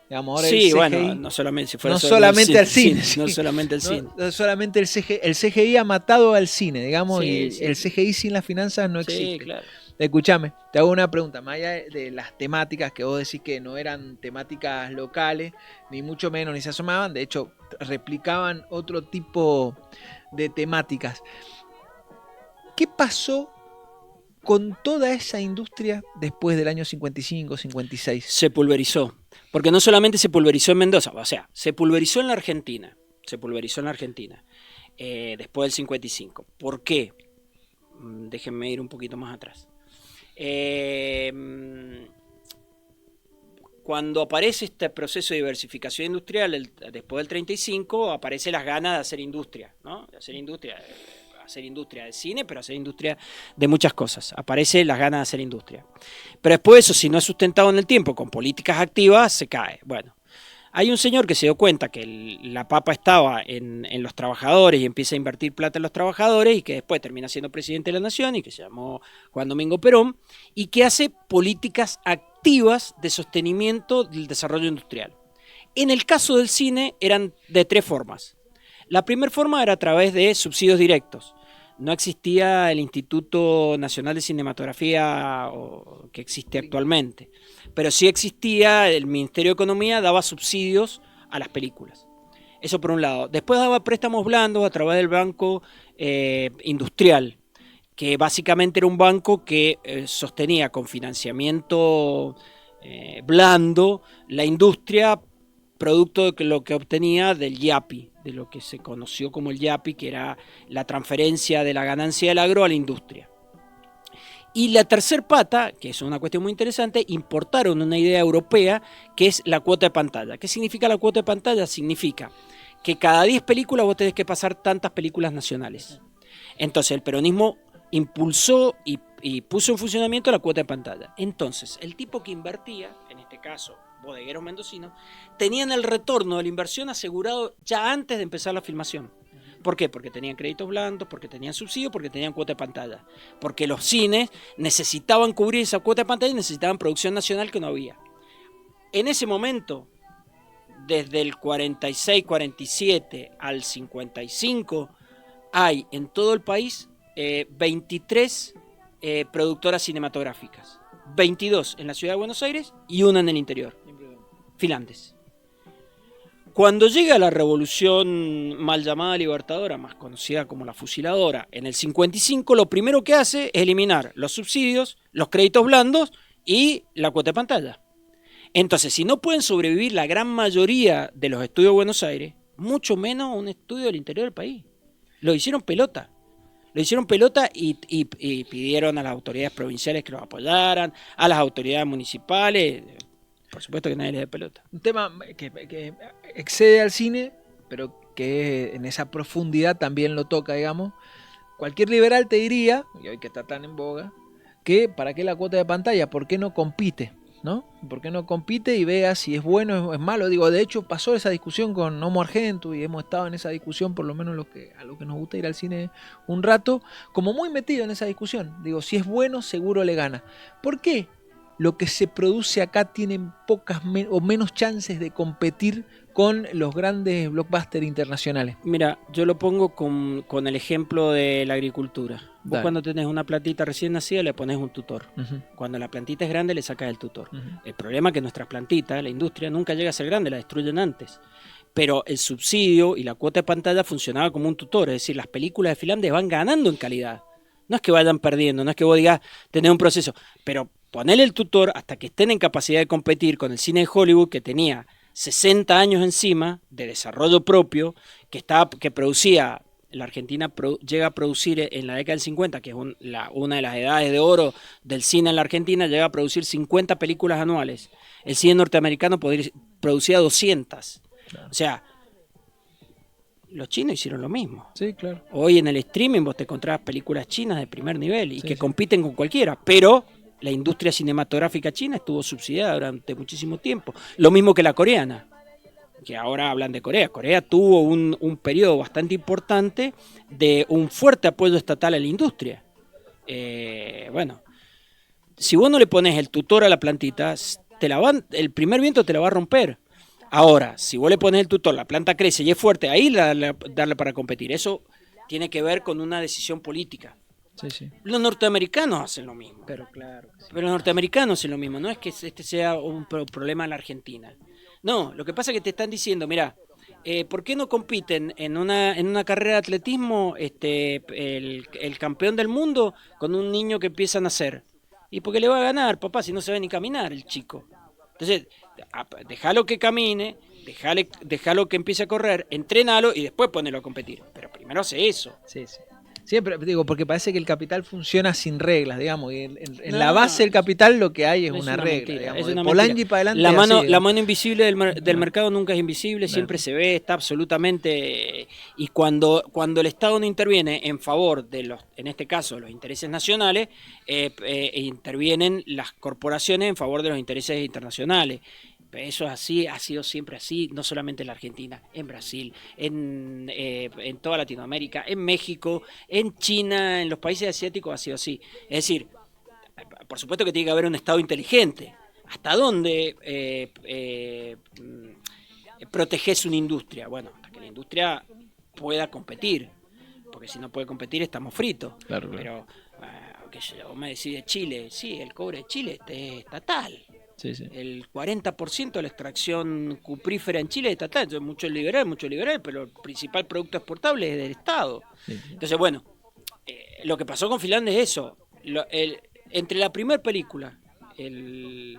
Digamos, ahora Sí, el CGI, bueno, no solamente si fuera no solo solamente al cine, no sí. solamente al cine. no solamente el CGI ha matado al cine, digamos, Sí, y sí. el CGI sin las finanzas no Sí, existe. claro. Escúchame, te hago una pregunta, más allá de las temáticas que vos decís que no eran temáticas locales, ni mucho menos, ni se asomaban, de hecho, replicaban otro tipo de temáticas. ¿Qué pasó con toda esa industria después del año 55, 56? Se pulverizó. Porque no solamente se pulverizó en Mendoza, o sea, se pulverizó en la Argentina. Después del 55. ¿Por qué? Déjenme ir un poquito más atrás. Cuando aparece este proceso de diversificación industrial, después del 35, aparecen las ganas de hacer industria, ¿no? De hacer industria de cine, pero hacer industria de muchas cosas. Aparecen las ganas de hacer industria. Pero después eso, si no es sustentado en el tiempo con políticas activas, se cae. Bueno, hay un señor que se dio cuenta que la papa estaba en los trabajadores y empieza a invertir plata en los trabajadores y que después termina siendo presidente de la nación y que se llamó Juan Domingo Perón y que hace políticas activas de sostenimiento del desarrollo industrial. En el caso del cine eran de tres formas. La primera forma era a través de subsidios directos. No existía el Instituto Nacional de Cinematografía que existe actualmente, pero sí existía, el Ministerio de Economía daba subsidios a las películas. Eso por un lado. Después daba préstamos blandos a través del Banco Industrial, que básicamente era un banco que sostenía con financiamiento blando la industria, producto de lo que obtenía del YAPI, de lo que se conoció como el YAPI, que era la transferencia de la ganancia del agro a la industria. Y la tercer pata, que es una cuestión muy interesante, importaron una idea europea que es la cuota de pantalla. ¿Qué significa la cuota de pantalla? Significa que cada 10 películas vos tenés que pasar tantas películas nacionales. Entonces el peronismo impulsó y puso en funcionamiento la cuota de pantalla. Entonces el tipo que invertía, en este caso bodegueros mendocinos, tenían el retorno de la inversión asegurado ya antes de empezar la filmación. ¿Por qué? Porque tenían créditos blandos, porque tenían subsidio, porque tenían cuota de pantalla. Porque los cines necesitaban cubrir esa cuota de pantalla y necesitaban producción nacional que no había. En ese momento desde el 46, 47 al 55, hay en todo el país 23 productoras cinematográficas. 22 en la ciudad de Buenos Aires y una en el interior, Filandes. Cuando llega la revolución mal llamada libertadora, más conocida como la fusiladora, en el 55, lo primero que hace es eliminar los subsidios, los créditos blandos y la cuota de pantalla. Entonces, si no pueden sobrevivir la gran mayoría de los estudios de Buenos Aires, mucho menos un estudio del interior del país. Lo hicieron pelota. Lo hicieron pelota y pidieron a las autoridades provinciales que los apoyaran, a las autoridades municipales. Por supuesto que nadie les dé pelota. Un tema que excede al cine, pero que en esa profundidad también lo toca, digamos. Cualquier liberal te diría, y hoy que está tan en boga, que ¿para qué la cuota de pantalla? ¿Por qué no compite? ¿No? ¿Por qué no compite y vea si es bueno o es malo? Digo, de hecho pasó esa discusión con Homo Argentu y hemos estado en esa discusión, por lo menos a lo que nos gusta ir al cine un rato, como muy metido en esa discusión. Digo, si es bueno, seguro le gana. ¿Por qué lo que se produce acá tiene pocas o menos chances de competir con los grandes blockbusters internacionales? Mira, yo lo pongo con el ejemplo de la agricultura. Vos Dale. cuando tenés una plantita recién nacida le pones un tutor. Uh-huh. Cuando la plantita es grande le sacas el tutor. Uh-huh. El problema es que nuestras plantitas, la industria, nunca llega a ser grande, la destruyen antes. Pero el subsidio y la cuota de pantalla funcionaba como un tutor, es decir, las películas de Filandes van ganando en calidad. No es que vayan perdiendo, no es que vos digas, tenés un proceso, pero ponele el tutor hasta que estén en capacidad de competir con el cine de Hollywood, que tenía 60 años encima de desarrollo propio, que producía, la Argentina llega a producir en la década del 50, que es una de las edades de oro del cine en la Argentina, llega a producir 50 películas anuales. El cine norteamericano producía 200. Claro. O sea, los chinos hicieron lo mismo. Sí, claro. Hoy en el streaming vos te encontrás películas chinas de primer nivel y que compiten con cualquiera, pero la industria cinematográfica china estuvo subsidiada durante muchísimo tiempo. Lo mismo que la coreana, que ahora hablan de Corea. Corea tuvo un periodo bastante importante de un fuerte apoyo estatal a la industria. Bueno, si vos no le pones el tutor a la plantita, el primer viento te la va a romper. Ahora, si vos le pones el tutor, la planta crece y es fuerte, ahí darle para competir. Eso tiene que ver con una decisión política. Sí, sí. Los norteamericanos hacen lo mismo. Pero claro. Sí. Pero los norteamericanos hacen lo mismo. No es que este sea un problema en la Argentina. No, lo que pasa es que te están diciendo, mira, ¿por qué no compiten en una carrera de atletismo el campeón del mundo con un niño que empieza a nacer? Y porque le va a ganar, papá, si no se ve ni caminar el chico. Entonces, déjalo que camine, déjalo que empiece a correr, entrenalo y después ponelo a competir. Pero primero hace eso. Sí, sí. Siempre digo, porque parece que el capital funciona sin reglas, digamos, y en la base del capital lo que hay es una regla, digamos, es una Polanyi para adelante. La mano invisible del mercado nunca es invisible, siempre se ve, está absolutamente, y cuando el Estado no interviene en favor de en este caso, los intereses nacionales, intervienen las corporaciones en favor de los intereses internacionales. Eso es así, ha sido siempre así, no solamente en la Argentina, en Brasil, en toda Latinoamérica, en México, en China, en los países asiáticos ha sido así. Es decir, por supuesto que tiene que haber un Estado inteligente. ¿Hasta dónde proteges una industria? Bueno, hasta que la industria pueda competir, porque si no puede competir estamos fritos. Claro. Pero, vos me decís de Chile, sí, el cobre de Chile es estatal. Sí, sí. El 40% de la extracción cuprífera en Chile es estatal. Entonces, mucho liberal, pero el principal producto exportable es del Estado. Sí, sí. Entonces, bueno, lo que pasó con Filandes es eso. Entre la primera película, el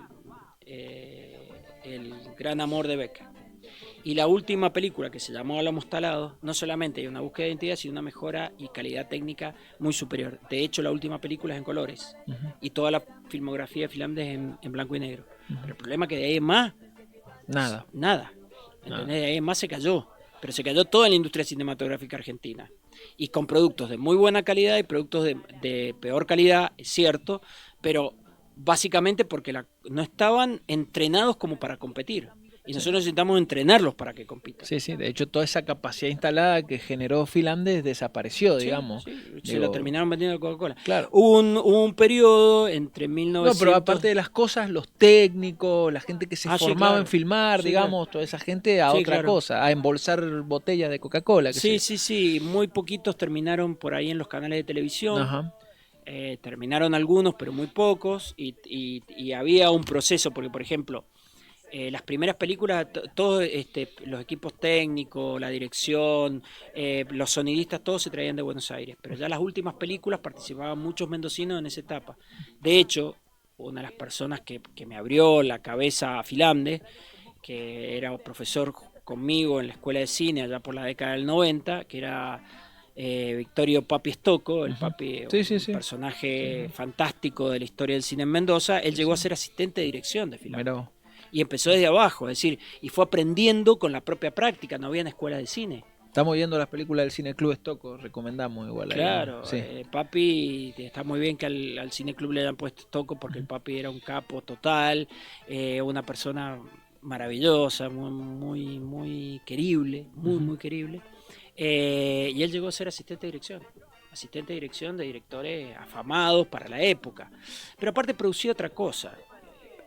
gran amor de Becker, y la última película, que se llamó Álamos Talados, no solamente hay una búsqueda de identidad, sino una mejora y calidad técnica muy superior. De hecho, la última película es en colores, y toda la filmografía de Filandes en blanco y negro. Pero el problema es que de ahí en más, nada. ¿Entendés? De ahí en más se cayó. Pero se cayó toda la industria cinematográfica argentina. Y con productos de muy buena calidad y productos de peor calidad, es cierto, pero básicamente porque no estaban entrenados como para competir. Y nosotros necesitamos entrenarlos para que compitan. Sí, sí, de hecho toda esa capacidad instalada que generó Finlandes desapareció, digamos. Sí, se Digo, lo terminaron vendiendo a Coca-Cola. Claro. Hubo un periodo entre 1900... No, pero aparte de las cosas, los técnicos, la gente que se Ah, sí, formaba claro. en filmar, Sí, digamos, toda esa gente a Sí, otra claro. cosa, a embolsar botellas de Coca-Cola. qué sé Sí, yo. sí, sí. Muy poquitos terminaron por ahí en los canales de televisión. Ajá. Terminaron algunos, pero muy pocos. Y había un proceso, porque por ejemplo, las primeras películas, todos los equipos técnicos, la dirección, los sonidistas, todos se traían de Buenos Aires. Pero ya las últimas películas participaban muchos mendocinos en esa etapa. De hecho, una de las personas que me abrió la cabeza a Finlandes, que era profesor conmigo en la escuela de cine allá por la década del 90, que era Victorio Papi Stocco, el Ujú. Papi, Sí, sí, un sí. personaje fantástico de la historia del cine en Mendoza. Él llegó a ser asistente de dirección de Finlandia. Mirá vos. Y empezó desde abajo, es decir, y fue aprendiendo con la propia práctica, no había en escuela de cine. Estamos viendo las películas del Cine Club Estoco, recomendamos igual. ahí, Claro, sí. Papi, está muy bien que al Cine Club le hayan puesto Stocco porque el Papi era un capo total, una persona maravillosa, muy querible, muy querible. Y él llegó a ser asistente de dirección de directores afamados para la época. Pero aparte producía otra cosa.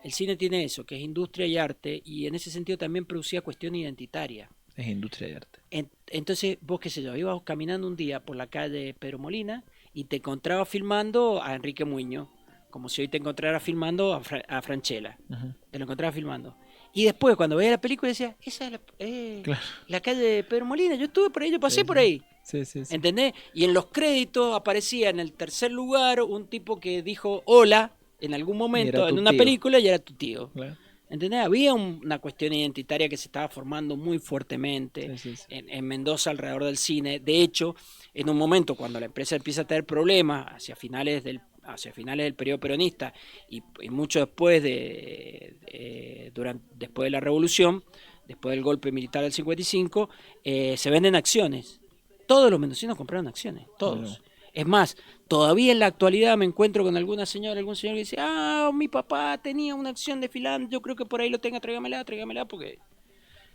El cine tiene eso, que es industria y arte, y en ese sentido también producía cuestión identitaria. Es industria de arte. Entonces, vos qué sé yo, ibas caminando un día por la calle Pedro Molina y te encontrabas filmando a Enrique Muñoz, como si hoy te encontraras filmando a Franchella. Ujú. Te lo encontrabas filmando. Y después, cuando veías la película, decías, esa es Claro. la calle de Pedro Molina, yo estuve por ahí, yo pasé Sí, por sí. ahí. Sí, sí, sí. ¿Entendés? Y en los créditos aparecía en el tercer lugar un tipo que dijo hola en algún momento tu en una tío. película y era tu tío. Claro. ¿Entendés? Había una cuestión identitaria que se estaba formando muy fuertemente Sí, sí, sí. en Mendoza alrededor del cine. De hecho, en un momento cuando la empresa empieza a tener problemas hacia finales del periodo peronista y mucho después después de la revolución, después del golpe militar del 55, se venden acciones. Todos los mendocinos compraron acciones, todos. Bueno. Es más, todavía en la actualidad me encuentro con algún señor que dice, mi papá tenía una acción de Finlandia, yo creo que por ahí lo tenga, tráigamela, porque...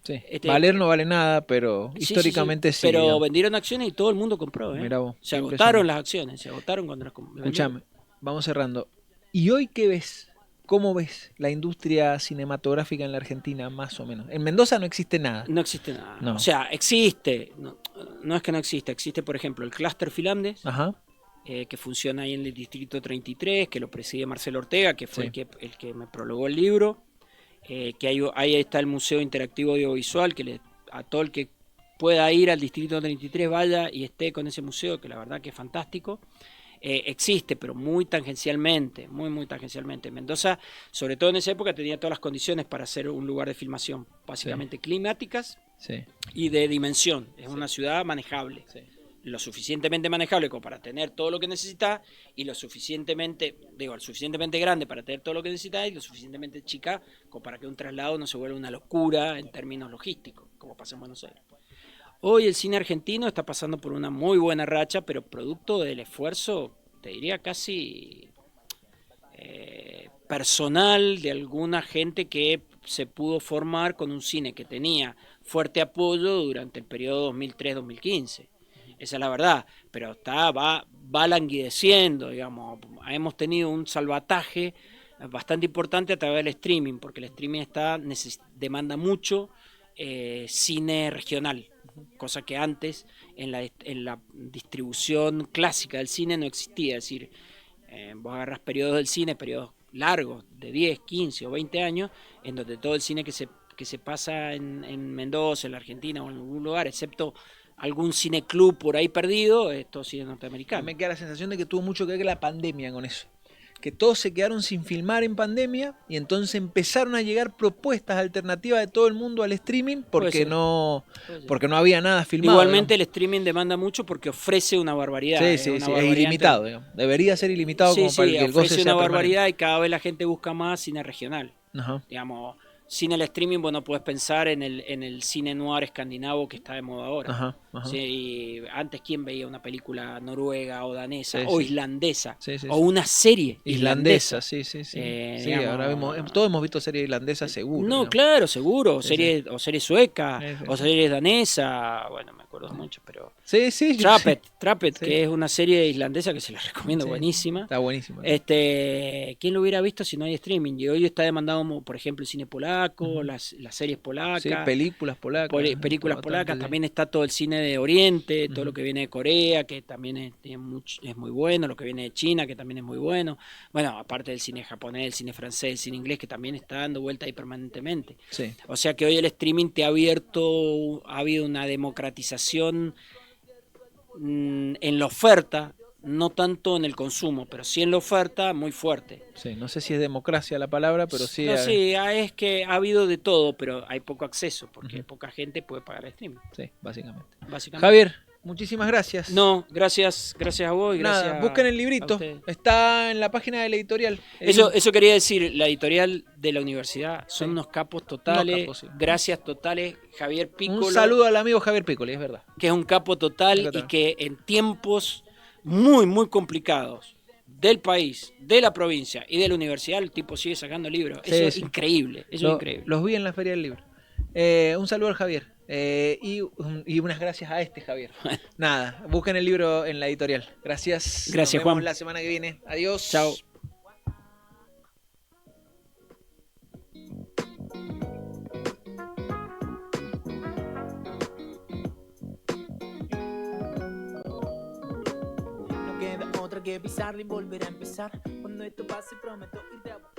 Sí. Este, Valer no vale nada, pero Sí, históricamente sí. Pero digamos. vendieron acciones y todo el mundo compró, ¿eh? Mirá vos, Se qué agotaron impresionante. las acciones, se agotaron cuando las vendieron. Escuchame, vamos cerrando. ¿Y hoy qué ves? ¿Cómo ves la industria cinematográfica en la Argentina, más o menos? En Mendoza no existe nada. No existe nada. No. O sea, existe. No es que no exista. Existe, por ejemplo, el clúster finlandés, Ajá. que funciona ahí en el distrito 33, que lo preside Marcelo Ortega, que fue Sí. el que me prologó el libro. Que ahí está el Museo Interactivo Audiovisual, que a todo el que pueda ir al distrito 33 vaya y esté con ese museo, que la verdad que es fantástico. Existe, pero muy tangencialmente, muy tangencialmente. Mendoza, sobre todo en esa época, tenía todas las condiciones para ser un lugar de filmación, básicamente climáticas Sí. y de dimensión. Es una ciudad manejable, Sí. lo suficientemente manejable como para tener todo lo que necesita y lo suficientemente grande para tener todo lo que necesita y lo suficientemente chica como para que un traslado no se vuelva una locura en términos logísticos, como pasa en Buenos Aires. Hoy el cine argentino está pasando por una muy buena racha, pero producto del esfuerzo, te diría casi personal de alguna gente que se pudo formar con un cine que tenía fuerte apoyo durante el periodo 2003-2015. Esa es la verdad, pero va languideciendo, digamos. Hemos tenido un salvataje bastante importante a través del streaming, porque el streaming demanda mucho cine regional, cosa que antes en la distribución clásica del cine no existía. Es decir, vos agarrás periodos del cine, periodos largos, de 10, 15 o 20 años, en donde todo el cine que se pasa en Mendoza, en la Argentina o en algún lugar, excepto algún cineclub por ahí perdido, es todo cine norteamericano. Me queda la sensación de que tuvo mucho que ver la pandemia con eso. Que todos se quedaron sin filmar en pandemia y entonces empezaron a llegar propuestas alternativas de todo el mundo al streaming porque no había nada filmado. Igualmente, digamos, el streaming demanda mucho porque ofrece una barbaridad. Sí, es ilimitado. Digamos. Debería ser ilimitado como para que el goce sea ofrece una barbaridad permanente. y cada vez la gente busca más cine regional. Ajá. Digamos, sin el streaming vos no podés pensar en el cine noir escandinavo que está de moda ahora. Ajá, ajá. Sí, y antes, ¿quién veía una película noruega o danesa Sí, o sí. islandesa? Sí, sí, O sí. una serie Islandesa, sí, sí, sí. Sí, digamos, ahora todos hemos visto series irlandesas seguro. No, digamos. claro, seguro. Sí, Serie, o serie sueca, Sí, sí, o sí. serie danesa. Bueno, me acuerdo mucho, pero. Sí, sí. Trapped, Sí. que es una serie islandesa que se la recomiendo, Sí, buenísima. Está buenísimo. ¿Quién lo hubiera visto si no hay streaming? Y hoy está demandado, por ejemplo, el cine polaco, Ujú. las series polacas, Sí, películas polacas. películas bastante, polacas, sí. también está todo el cine de Oriente, todo Ujú. lo que viene de Corea, que también es muy bueno, lo que viene de China, que también es muy bueno. Bueno, aparte del cine japonés, el cine francés, el cine inglés, que también está dando vuelta ahí permanentemente. Sí. O sea que hoy el streaming te ha habido una democratización en la oferta, no tanto en el consumo, pero sí en la oferta muy fuerte. Sí, no sé si es democracia la palabra, pero sí. No, sí, es que ha habido de todo, pero hay poco acceso, porque poca gente puede pagar el streaming. Sí, básicamente. Básicamente. Javier, muchísimas gracias. No, gracias a vos y gracias. Nada, busquen el a librito. ustedes. Está en la página de la editorial. Eso quería decir, la editorial de la universidad son unos capos totales, Unos capos, sí. gracias totales, Javier Piccolo. Un saludo al amigo Javier Piccoli, es verdad. Que es un capo total y que en tiempos muy, muy complicados del país, de la provincia y de la universidad, el tipo sigue sacando libros. Sí, Eso es sí. increíble, eso es increíble. Los vi en la Feria del Libro. Un saludo al Javier. Y unas gracias a Javier. Nada, busquen el libro en la editorial. Gracias. Gracias, Nos vemos Juan. la semana que viene. Adiós. Chao. No queda otra que pisar y volver a empezar. Cuando esto pase prometo irte a buscar.